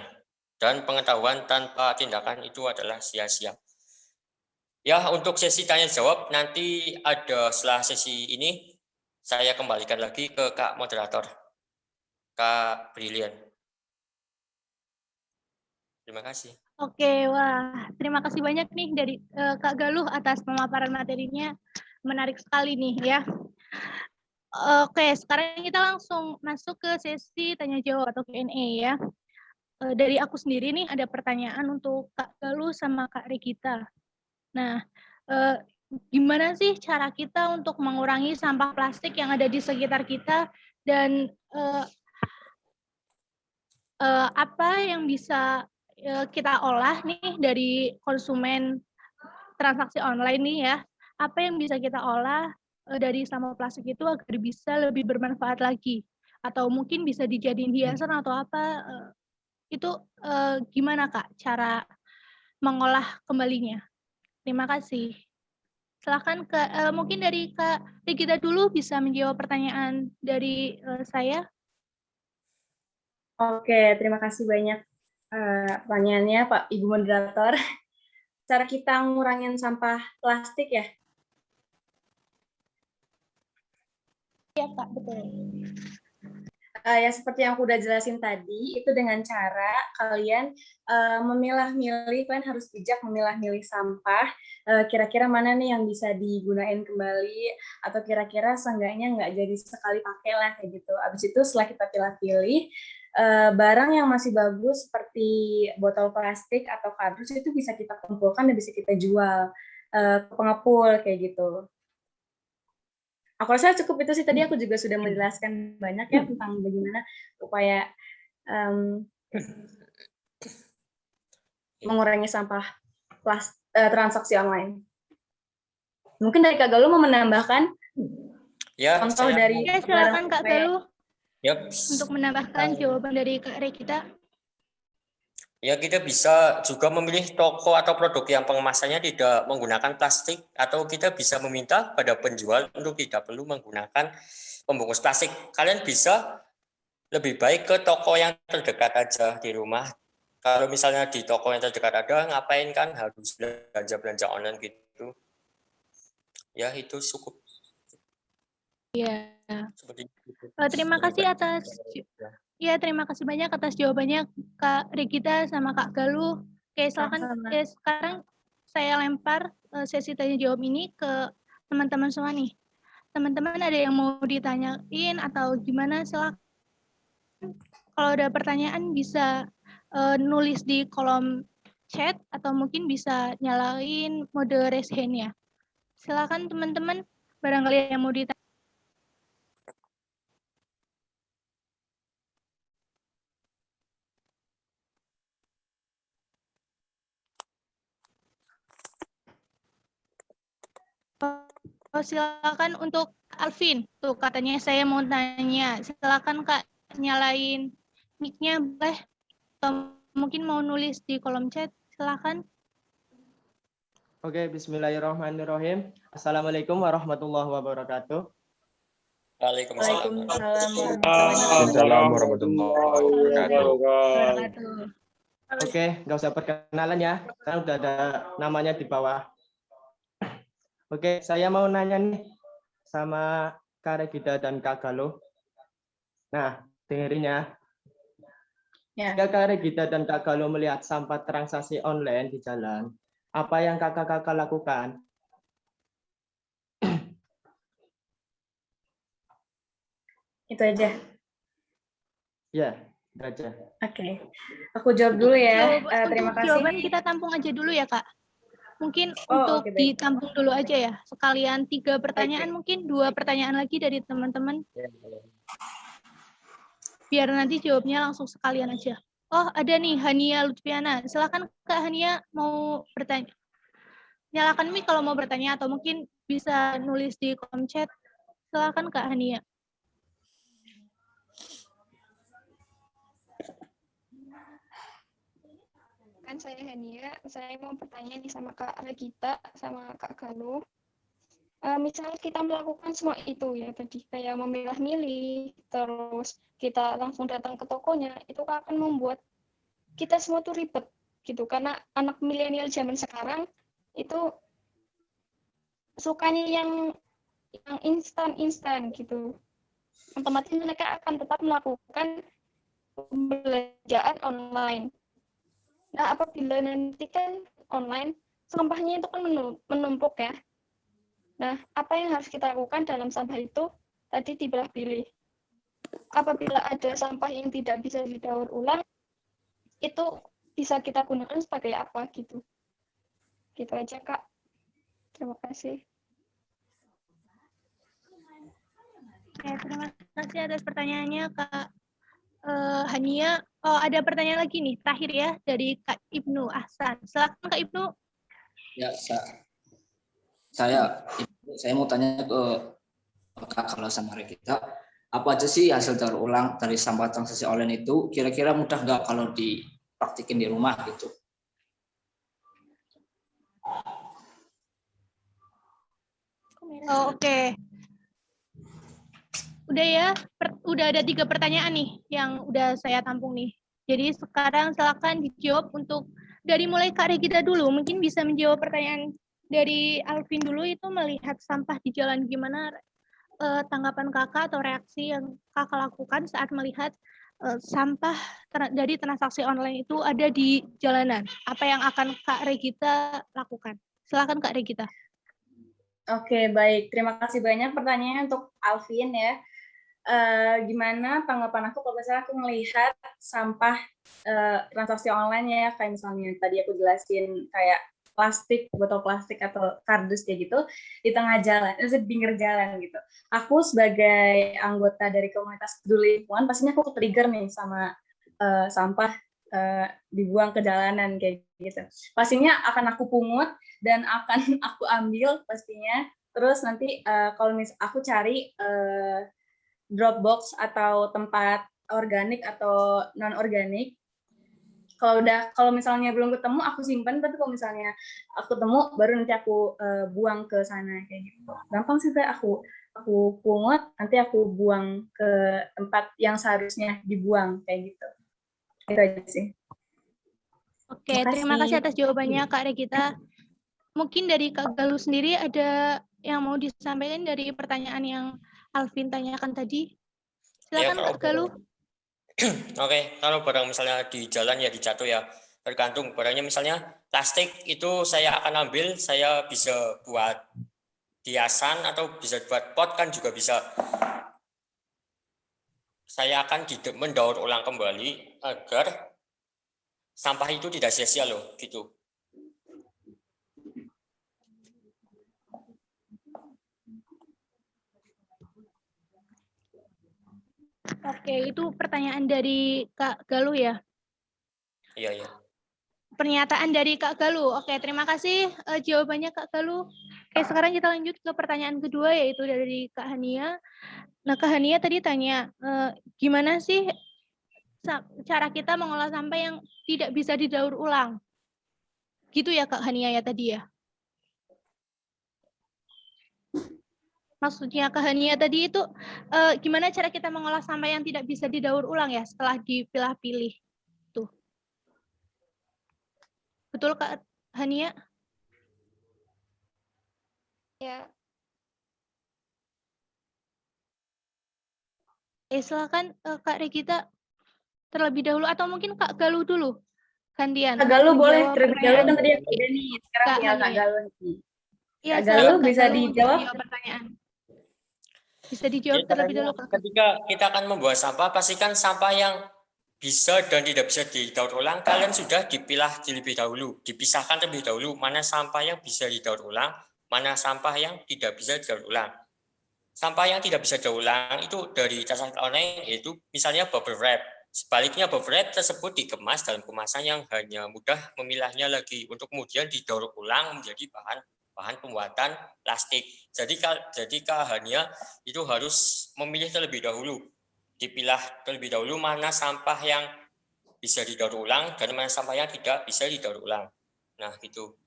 Dan pengetahuan tanpa tindakan itu adalah sia-sia. Ya, untuk sesi tanya jawab nanti ada setelah sesi ini, saya kembalikan lagi ke Kak Moderator, Kak Brilian. Terima kasih. Oke, wah, terima kasih banyak nih dari Kak Galuh atas pemaparan materinya. Menarik sekali nih ya. Oke, sekarang kita langsung masuk ke sesi tanya jawab atau Q&A ya. Dari aku sendiri nih ada pertanyaan untuk Kak Galuh sama Kak Regita. Nah, gimana sih cara kita untuk mengurangi sampah plastik yang ada di sekitar kita, dan apa yang bisa kita olah nih dari konsumen transaksi online nih ya, apa yang bisa kita olah dari sampah plastik itu agar bisa lebih bermanfaat lagi, atau mungkin bisa dijadiin hiasan atau apa, itu gimana Kak cara mengolah kembalinya? Terima kasih. Silakan mungkin dari Kak Regita dulu bisa menjawab pertanyaan dari saya. Oke, terima kasih banyak pertanyaannya Pak Ibu Moderator. Cara kita ngurangin sampah plastik ya? Iya Kak, betul. Ya seperti yang aku udah jelasin tadi, itu dengan cara kalian memilah-milih, kalian harus bijak memilah-milih sampah, kira-kira mana nih yang bisa digunain kembali, atau kira-kira seenggaknya nggak jadi sekali pakai lah, kayak gitu. Abis itu setelah kita pilih-pilih, barang yang masih bagus seperti botol plastik atau kardus itu bisa kita kumpulkan dan bisa kita jual ke pengepul, kayak gitu. Aku rasa cukup itu sih, tadi aku juga sudah menjelaskan banyak ya tentang bagaimana upaya mengurangi sampah transaksi online. Mungkin dari Kak Galuh mau menambahkan Ya, contoh dari Ya, silakan Kak Galuh Yap. untuk menambahkan jawaban dari Kak Regita. Ya, kita bisa juga memilih toko atau produk yang pengemasannya tidak menggunakan plastik, atau kita bisa meminta pada penjual untuk tidak perlu menggunakan pembungkus plastik. Kalian bisa lebih baik ke toko yang terdekat aja di rumah. Kalau misalnya di toko yang terdekat ada, ngapain kan harus belanja online gitu. Ya, itu cukup. Iya. Seperti itu. Terima kasih atas terima kasih banyak atas jawabannya Kak Regita sama Kak Galuh. Oke, silakan sekarang saya lempar sesi tanya jawab ini ke teman-teman semua nih. Teman-teman ada yang mau ditanyain atau gimana, silakan. Kalau ada pertanyaan bisa nulis di kolom chat atau mungkin bisa nyalain mode raise hand ya. Silakan teman-teman, barangkali yang mau ditanya. Oh, silakan untuk Alvin. Tuh katanya saya mau tanya. Silakan Kak nyalain mic-nya boleh. Atau mungkin mau nulis di kolom chat. Silakan. Oke, bismillahirrahmanirrahim. Assalamualaikum warahmatullahi wabarakatuh. Waalaikumsalam. Waalaikumsalam warahmatullahi wabarakatuh. Oke, nggak usah perkenalan ya, kan udah ada namanya di bawah. Oke, saya mau nanya nih sama Kak Regita dan Kak Galuh. Nah, dengerin ya. Jika Kak Regita dan Kak Galuh melihat sampah transaksi online di jalan, apa yang kakak-kakak lakukan? itu aja. Ya, itu aja. Oke, aku jawab dulu ya. Terima kasih. Jawaban kita tampung aja dulu ya Kak. Mungkin untuk oke, ditampung dulu aja ya. Sekalian 3 pertanyaan, mungkin 2 pertanyaan lagi dari teman-teman. Biar nanti jawabnya langsung sekalian aja. Oh, ada nih Hania Lutfiana. Silakan Kak Hania mau bertanya. Nyalakan mic kalau mau bertanya, atau mungkin bisa nulis di kolom chat. Silakan Kak Hania. Kan saya Hania, saya mau bertanya nih sama Kak Regita sama Kak Galuh. Misalnya kita melakukan semua itu ya tadi, kayak memilah-milih, terus kita langsung datang ke tokonya, itu akan membuat kita semua tuh ribet gitu, karena anak milenial zaman sekarang itu sukanya yang instan gitu. Otomatis mereka akan tetap melakukan pembelanjaan online. Nah, apabila nanti kan online, sampahnya itu kan menumpuk ya. Nah, apa yang harus kita lakukan dalam sampah itu? Tadi dipilah-pilih. Apabila ada sampah yang tidak bisa didaur ulang, itu bisa kita gunakan sebagai apa gitu. Gitu aja, Kak. Terima kasih. Oke, terima kasih atas pertanyaannya Kak Hania. Oh, ada pertanyaan lagi nih, terakhir ya, dari Kak Ibnu Ahsan. Silakan Kak Ibnu. Ya, saya mau tanya ke Kak kalau sama Regita, apa aja sih hasil daur ulang dari sampah transaksi online itu? Kira-kira mudah nggak kalau dipraktikin di rumah gitu? Oh, oke. Udah ya, udah ada 3 pertanyaan nih yang udah saya tampung nih. Jadi sekarang silakan dijawab untuk dari mulai Kak Regita dulu. Mungkin bisa menjawab pertanyaan dari Alvin dulu, itu melihat sampah di jalan, gimana tanggapan kakak atau reaksi yang kakak lakukan saat melihat sampah dari transaksi online itu ada di jalanan. Apa yang akan Kak Regita lakukan? Silakan Kak Regita. Oke, baik. Terima kasih banyak pertanyaannya untuk Alvin ya. Gimana tanggapan aku kalau misalnya aku melihat sampah transaksi online ya, kayak misalnya tadi aku jelasin kayak plastik, botol plastik atau kardus kayak gitu di tengah jalan, di pinggir jalan gitu. Aku sebagai anggota dari komunitas peduli lingkungan pastinya aku trigger nih sama sampah dibuang ke jalanan kayak gitu. Pastinya akan aku pungut dan akan aku ambil pastinya. Terus nanti kalau aku cari Dropbox atau tempat organik atau non organik. Kalau misalnya belum ketemu aku simpan, tapi kalau misalnya aku temu baru nanti aku buang ke sana kayak gitu. Gampang sih kayak aku pungut, nanti aku buang ke tempat yang seharusnya dibuang kayak gitu. Itu aja sih. Oke, terima kasih atas jawabannya Kak Regita. Mungkin dari Kak Galuh sendiri ada yang mau disampaikan dari pertanyaan yang Alvin tanyakan tadi? Silakan Kak Galuh. Oke, kalau barang misalnya di jalan ya dijatuh ya, tergantung barangnya. Misalnya plastik itu saya akan ambil, saya bisa buat hiasan atau bisa buat pot kan juga bisa. Saya akan mendaur ulang kembali agar sampah itu tidak sia-sia loh, gitu. Oke, itu pertanyaan dari Kak Galuh ya? Iya, iya. Pernyataan dari Kak Galuh. Oke, terima kasih jawabannya Kak Galuh. Oke, sekarang kita lanjut ke pertanyaan kedua, yaitu dari Kak Hania. Nah, Kak Hania tadi tanya, gimana sih cara kita mengolah sampah yang tidak bisa didaur ulang? Gitu ya Kak Hania ya tadi ya? Maksudnya Kak Hania tadi itu gimana cara kita mengolah sampah yang tidak bisa didaur ulang ya setelah dipilah-pilih tuh. Betul Kak Hania? Ya. Silakan Kak Regita terlebih dahulu atau mungkin Kak Galuh dulu gantian. Kak Galuh boleh terlebih dahulu kan tadi aku udah nih. Sekarang Kak tinggal Kak Hania. Galuh nih. Iya, Kak Galuh bisa Galuh dijawab? pertanyaan. Bisa dijawab terlebih dahulu Kak. Ketika kita akan membuang sampah, pastikan sampah yang bisa dan tidak bisa didaur ulang, kalian sudah dipilah terlebih dahulu, dipisahkan terlebih dahulu mana sampah yang bisa didaur ulang, mana sampah yang tidak bisa didaur ulang. Sampah yang tidak bisa didaur ulang itu dari transaksi online, yaitu misalnya bubble wrap. Sebaliknya bubble wrap tersebut dikemas dalam kemasan yang hanya mudah memilahnya lagi untuk kemudian didaur ulang menjadi bahan pembuatan plastik. Jadi Kak Hania itu harus memilih terlebih dahulu, dipilah terlebih dahulu mana sampah yang bisa didaur ulang dan mana sampah yang tidak bisa didaur ulang. Nah, gitu.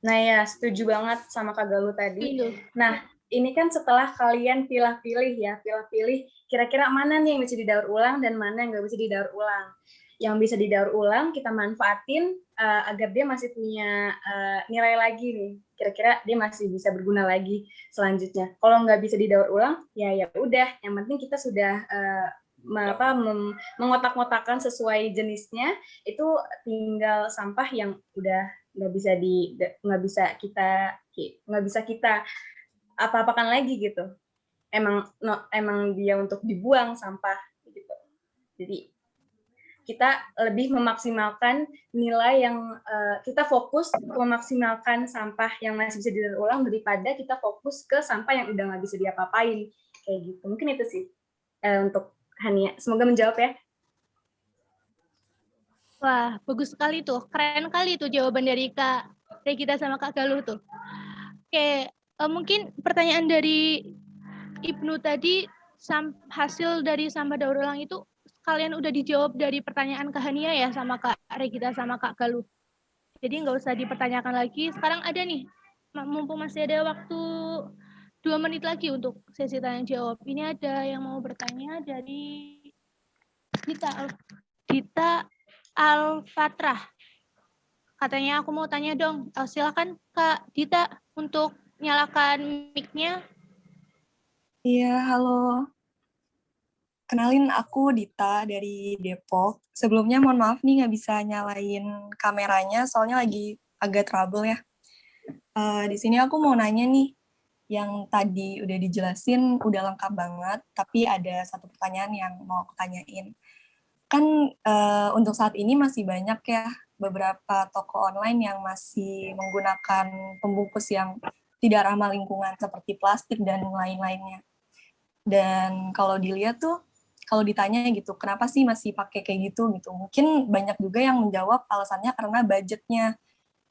Nah ya, setuju banget sama Kak Galuh tadi. Nah, ini kan setelah kalian pilih-pilih kira-kira mana nih yang bisa didaur ulang dan mana yang nggak bisa didaur ulang. Yang bisa didaur ulang kita manfaatin agar dia masih punya nilai lagi nih. Kira-kira dia masih bisa berguna lagi selanjutnya. Kalau nggak bisa didaur ulang, ya udah. Yang penting kita sudah mengotak-ngotakan sesuai jenisnya. Itu tinggal sampah yang udah nggak bisa kita apa-apakan lagi gitu. Emang dia untuk dibuang sampah gitu. Jadi kita lebih memaksimalkan nilai yang kita fokus memaksimalkan sampah yang masih bisa didaur ulang daripada kita fokus ke sampah yang udah nggak bisa diapa-apain kayak gitu. Mungkin itu sih untuk Hania. Semoga menjawab ya. Wah, bagus sekali tuh. Keren kali tuh jawaban dari Kak Regita sama Kak Galuh tuh. Oke, mungkin pertanyaan dari Ibnu tadi, hasil dari sampah daur ulang itu kalian udah dijawab dari pertanyaan Kak Hania ya sama Kak Regita sama Kak Galuh. Jadi nggak usah dipertanyakan lagi. Sekarang ada nih, mumpung masih ada waktu 2 menit lagi untuk sesi tanya jawab. Ini ada yang mau bertanya dari Dita Al-Fatrah. Katanya aku mau tanya dong. Silakan Kak Dita untuk nyalakan mic-nya. Iya, halo. Kenalin, aku Dita dari Depok. Sebelumnya mohon maaf nih nggak bisa nyalain kameranya, soalnya lagi agak trouble ya. Di sini aku mau nanya nih, yang tadi udah dijelasin udah lengkap banget, tapi ada satu pertanyaan yang mau aku tanyain. Kan untuk saat ini masih banyak ya beberapa toko online yang masih menggunakan pembungkus yang tidak ramah lingkungan seperti plastik dan lain-lainnya. Dan kalau dilihat tuh, kalau ditanya gitu, kenapa sih masih pakai kayak gitu? Mungkin banyak juga yang menjawab alasannya karena budgetnya.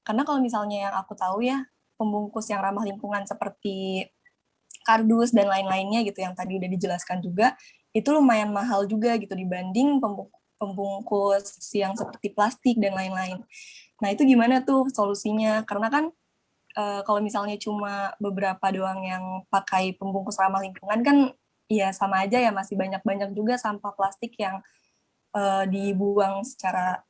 Karena kalau misalnya yang aku tahu ya, pembungkus yang ramah lingkungan seperti kardus dan lain-lainnya gitu, yang tadi udah dijelaskan juga, itu lumayan mahal juga gitu dibanding pembungkus yang seperti plastik dan lain-lain. Nah itu gimana tuh solusinya? Karena kan kalau misalnya cuma beberapa doang yang pakai pembungkus ramah lingkungan kan ya sama aja ya, masih banyak-banyak juga sampah plastik yang dibuang secara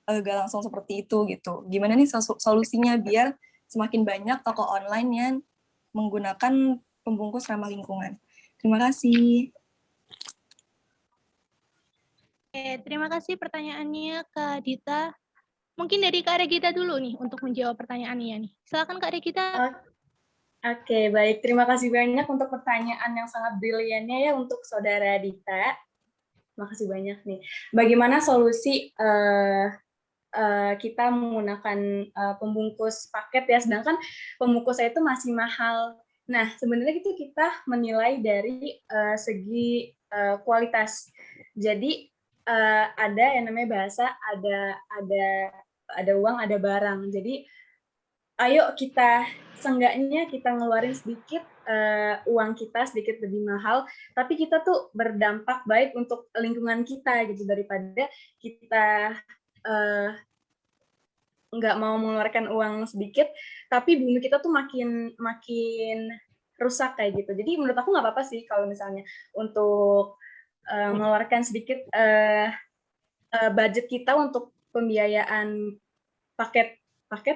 gak langsung seperti itu gitu. Gimana nih solusinya biar semakin banyak toko online yang menggunakan pembungkus ramah lingkungan? Terima kasih. Oke, terima kasih pertanyaannya Kak Dita. Mungkin dari Kak Regita dulu nih untuk menjawab pertanyaannya nih. Silakan Kak Regita. Oke, baik. Terima kasih banyak untuk pertanyaan yang sangat briliannya ya untuk Saudara Dita. Terima kasih banyak nih. Bagaimana solusi kita menggunakan pembungkus paket ya, sedangkan pembungkusnya itu masih mahal. Nah, sebenarnya itu kita menilai dari segi kualitas. Jadi ada yang namanya bahasa ada uang, ada barang. Jadi ayo kita seenggaknya kita ngeluarin sedikit uang kita sedikit lebih mahal, tapi kita tuh berdampak baik untuk lingkungan kita gitu, daripada kita nggak mau mengeluarkan uang sedikit, tapi bumi kita tuh makin rusak kayak gitu. Jadi menurut aku nggak apa-apa sih kalau misalnya untuk mengeluarkan sedikit budget kita untuk pembiayaan paket,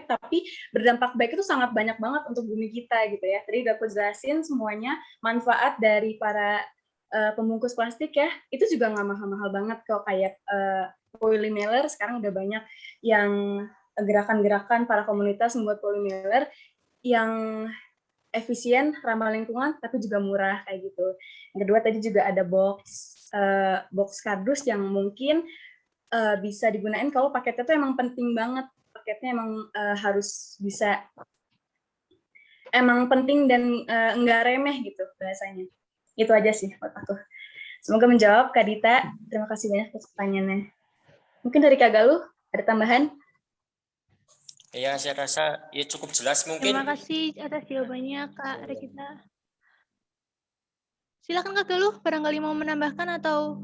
tapi berdampak baik itu sangat banyak banget untuk bumi kita gitu ya. Tadi udah aku jelasin semuanya manfaat dari para pembungkus plastik ya, itu juga nggak mahal-mahal banget kok, kayak polymailer sekarang udah banyak yang gerakan-gerakan para komunitas membuat polymailer yang efisien, ramah lingkungan, tapi juga murah kayak gitu. Yang kedua tadi juga ada box kardus yang mungkin bisa digunain kalau paketnya itu emang penting banget. Paketnya emang harus bisa, emang penting dan enggak remeh gitu bahasanya. Itu aja sih buat aku. Semoga menjawab Kak Dita. Terima kasih banyak atas pertanyaannya. Mungkin dari Kak Galuh ada tambahan? Ya, saya rasa ya cukup jelas mungkin. Terima kasih atas jawabannya Kak Regita. Silakan Kak Galuh, barangkali mau menambahkan atau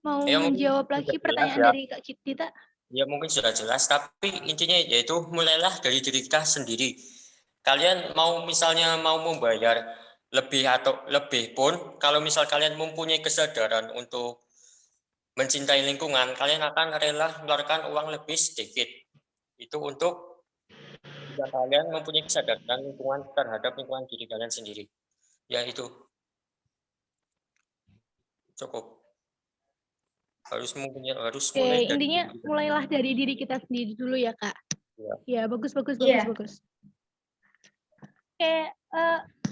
mau menjawab lagi pertanyaan dari Kak Dita? Ya mungkin sudah jelas, tapi intinya yaitu mulailah dari diri kita sendiri. Kalian misalnya mau membayar lebih atau lebih pun, kalau misal kalian mempunyai kesadaran untuk mencintai lingkungan, kalian akan rela mengeluarkan uang lebih sedikit. Itu untuk kalian mempunyai kesadaran lingkungan terhadap lingkungan diri kalian sendiri. Ya itu cukup. Harus mulai dari intinya mulailah dari diri kita sendiri dulu ya Kak. Ya bagus. Oke,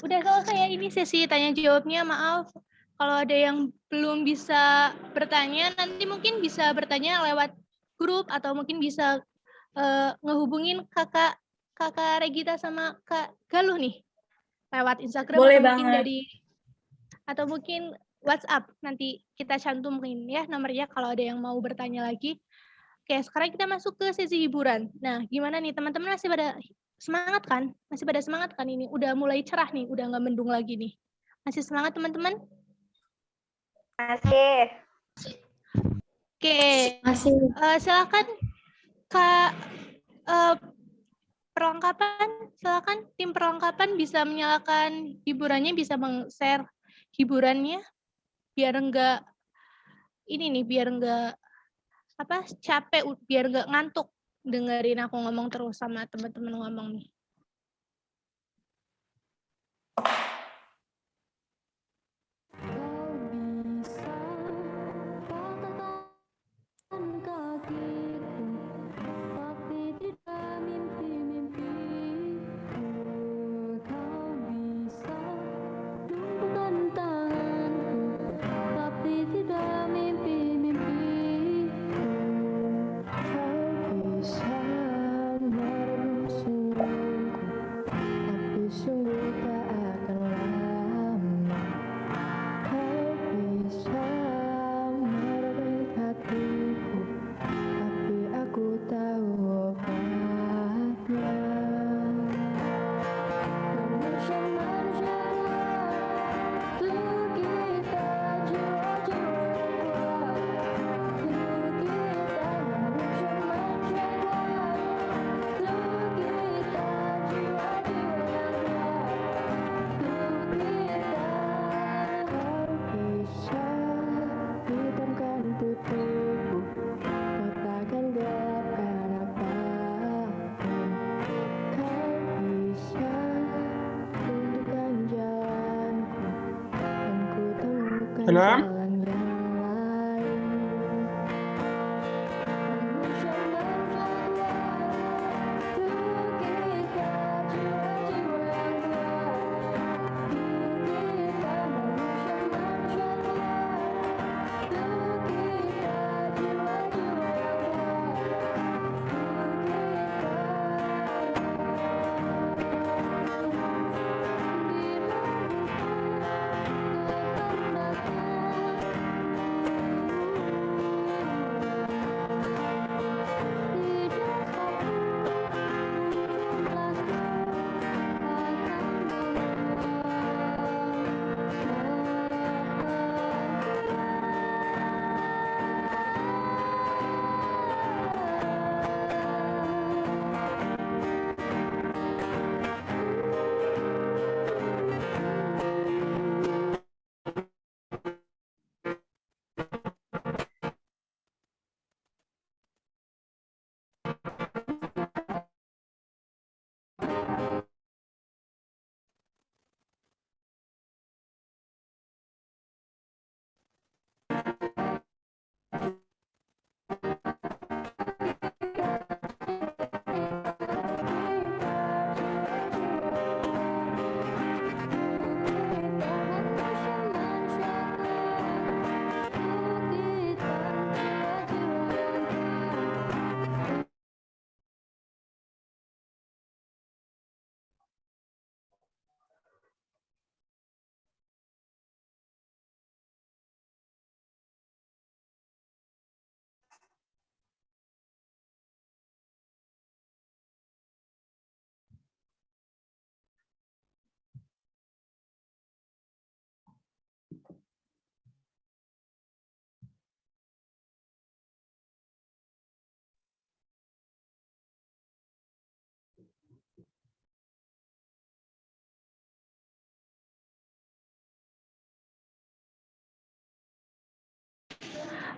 udah selesai ya ini sesi tanya jawabnya. Maaf Kalau ada yang belum bisa bertanya, nanti mungkin bisa bertanya lewat grup atau mungkin bisa ngehubungin kakak Regita sama Kak Galuh nih lewat Instagram Boleh atau mungkin banget. atau mungkin WhatsApp. Nanti kita cantumin ya nomornya kalau ada yang mau bertanya lagi. Oke, sekarang kita masuk ke sesi hiburan. Nah, gimana nih teman-teman, masih pada semangat kan? Masih pada semangat kan ini? Udah mulai cerah nih, udah nggak mendung lagi nih. Masih semangat teman-teman? Masih. Oke, Masih. Silakan Kak perlengkapan, silakan tim perlengkapan bisa menyalakan hiburannya, bisa meng-share hiburannya biar enggak capek, biar enggak ngantuk dengerin aku ngomong terus sama teman-teman ngomong nih. Salam.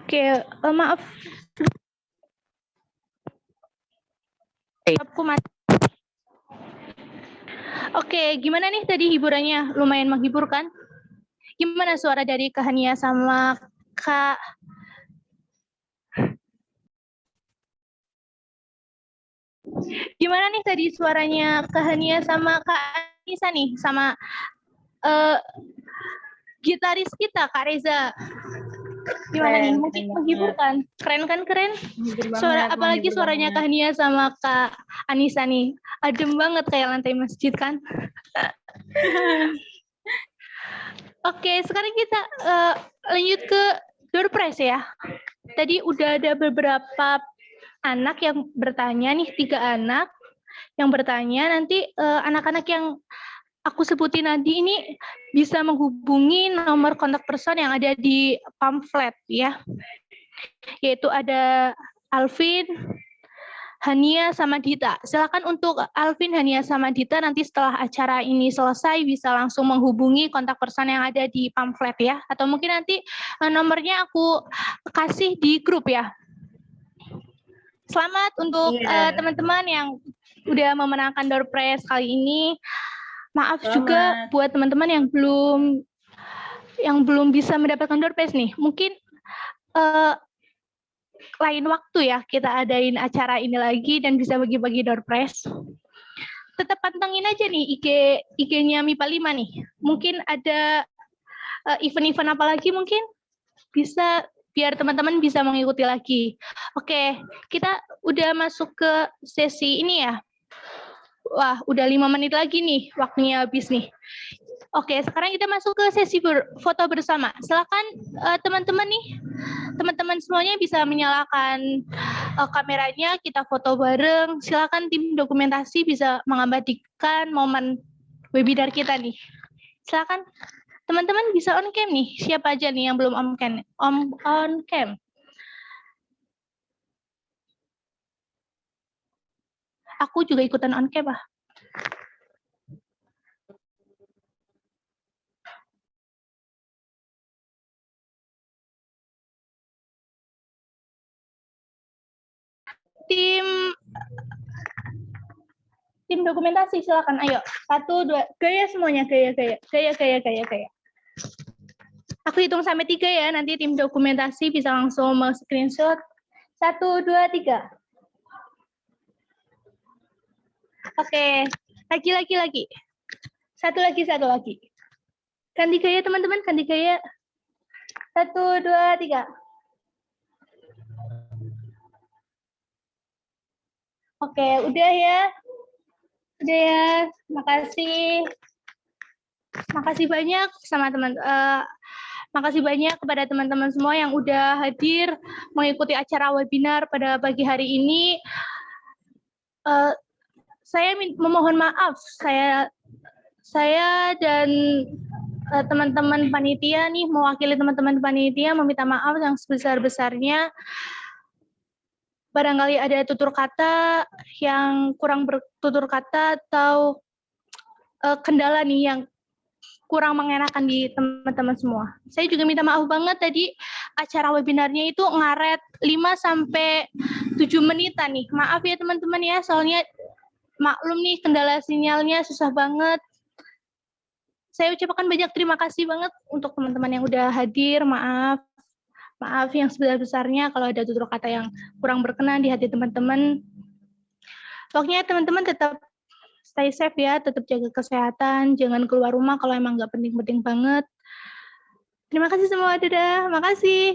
Oke, maaf. Aku mati. Oke, gimana nih tadi hiburannya? Lumayan menghibur kan? Gimana suara dari Kak Hania sama Kak... Gimana nih tadi suaranya Kak Hania sama Kak Anissa nih? Sama gitaris kita, Kak Reza. Gimana nih? Mungkin menghibur kan? Keren kan, keren? Suara, apalagi suaranya Kak Nia sama Kak Anissa nih. Adem banget kayak lantai masjid kan? Oke, sekarang kita lanjut ke door prize ya. Tadi udah ada beberapa anak yang bertanya nih, 3 anak yang bertanya. Nanti anak-anak yang aku sebutin tadi ini bisa menghubungi nomor kontak person yang ada di pamflet ya. Yaitu ada Alvin, Hania, sama Dita. Silakan untuk Alvin, Hania, sama Dita nanti setelah acara ini selesai bisa langsung menghubungi kontak person yang ada di pamflet ya. Atau mungkin nanti nomornya aku kasih di grup ya. Selamat untuk teman-teman yang udah memenangkan door prize kali ini. Maaf juga buat teman-teman yang belum bisa mendapatkan door prize nih. Mungkin lain waktu ya kita adain acara ini lagi dan bisa bagi-bagi door prize. Tetap pantengin aja nih IG-nya MIPA 5 nih. Mungkin ada event-event apa lagi mungkin bisa biar teman-teman bisa mengikuti lagi. Oke, kita udah masuk ke sesi ini ya. Wah, udah 5 menit lagi nih, waktunya habis nih. Oke, sekarang kita masuk ke sesi foto bersama. Silakan teman-teman nih, teman-teman semuanya bisa menyalakan kameranya, kita foto bareng. Silakan tim dokumentasi bisa mengabadikan momen webinar kita nih. Silakan teman-teman bisa on cam nih. Siapa aja nih yang belum on cam? Aku juga ikutan on cam, ah. Tim dokumentasi silakan, ayo. 1, 2, gaya semuanya, gaya. Aku hitung sampai 3 ya, nanti tim dokumentasi bisa langsung screenshot. 1, 2, 3. Oke, lagi. Satu lagi. Ganti gaya teman-teman, ganti gaya. 1, 2, 3. Oke, udah ya. Makasih. Makasih banyak sama makasih banyak kepada teman-teman semua yang udah hadir mengikuti acara webinar pada pagi hari ini. Saya memohon maaf, saya dan teman-teman panitia nih, mewakili teman-teman panitia meminta maaf yang sebesar-besarnya. Barangkali ada tutur kata yang kurang bertutur kata atau kendala nih yang kurang mengenakan di teman-teman semua. Saya juga minta maaf banget tadi acara webinarnya itu ngaret 5-7 menitan nih. Maaf ya teman-teman ya, soalnya maklum nih kendala sinyalnya susah banget. Saya ucapkan banyak terima kasih banget untuk teman-teman yang udah hadir. Maaf yang sebesar-besarnya kalau ada tutur kata yang kurang berkenan di hati teman-teman. Pokoknya teman-teman tetap stay safe ya, tetap jaga kesehatan, jangan keluar rumah kalau emang nggak penting-penting banget. Terima kasih semua, dadah, makasih.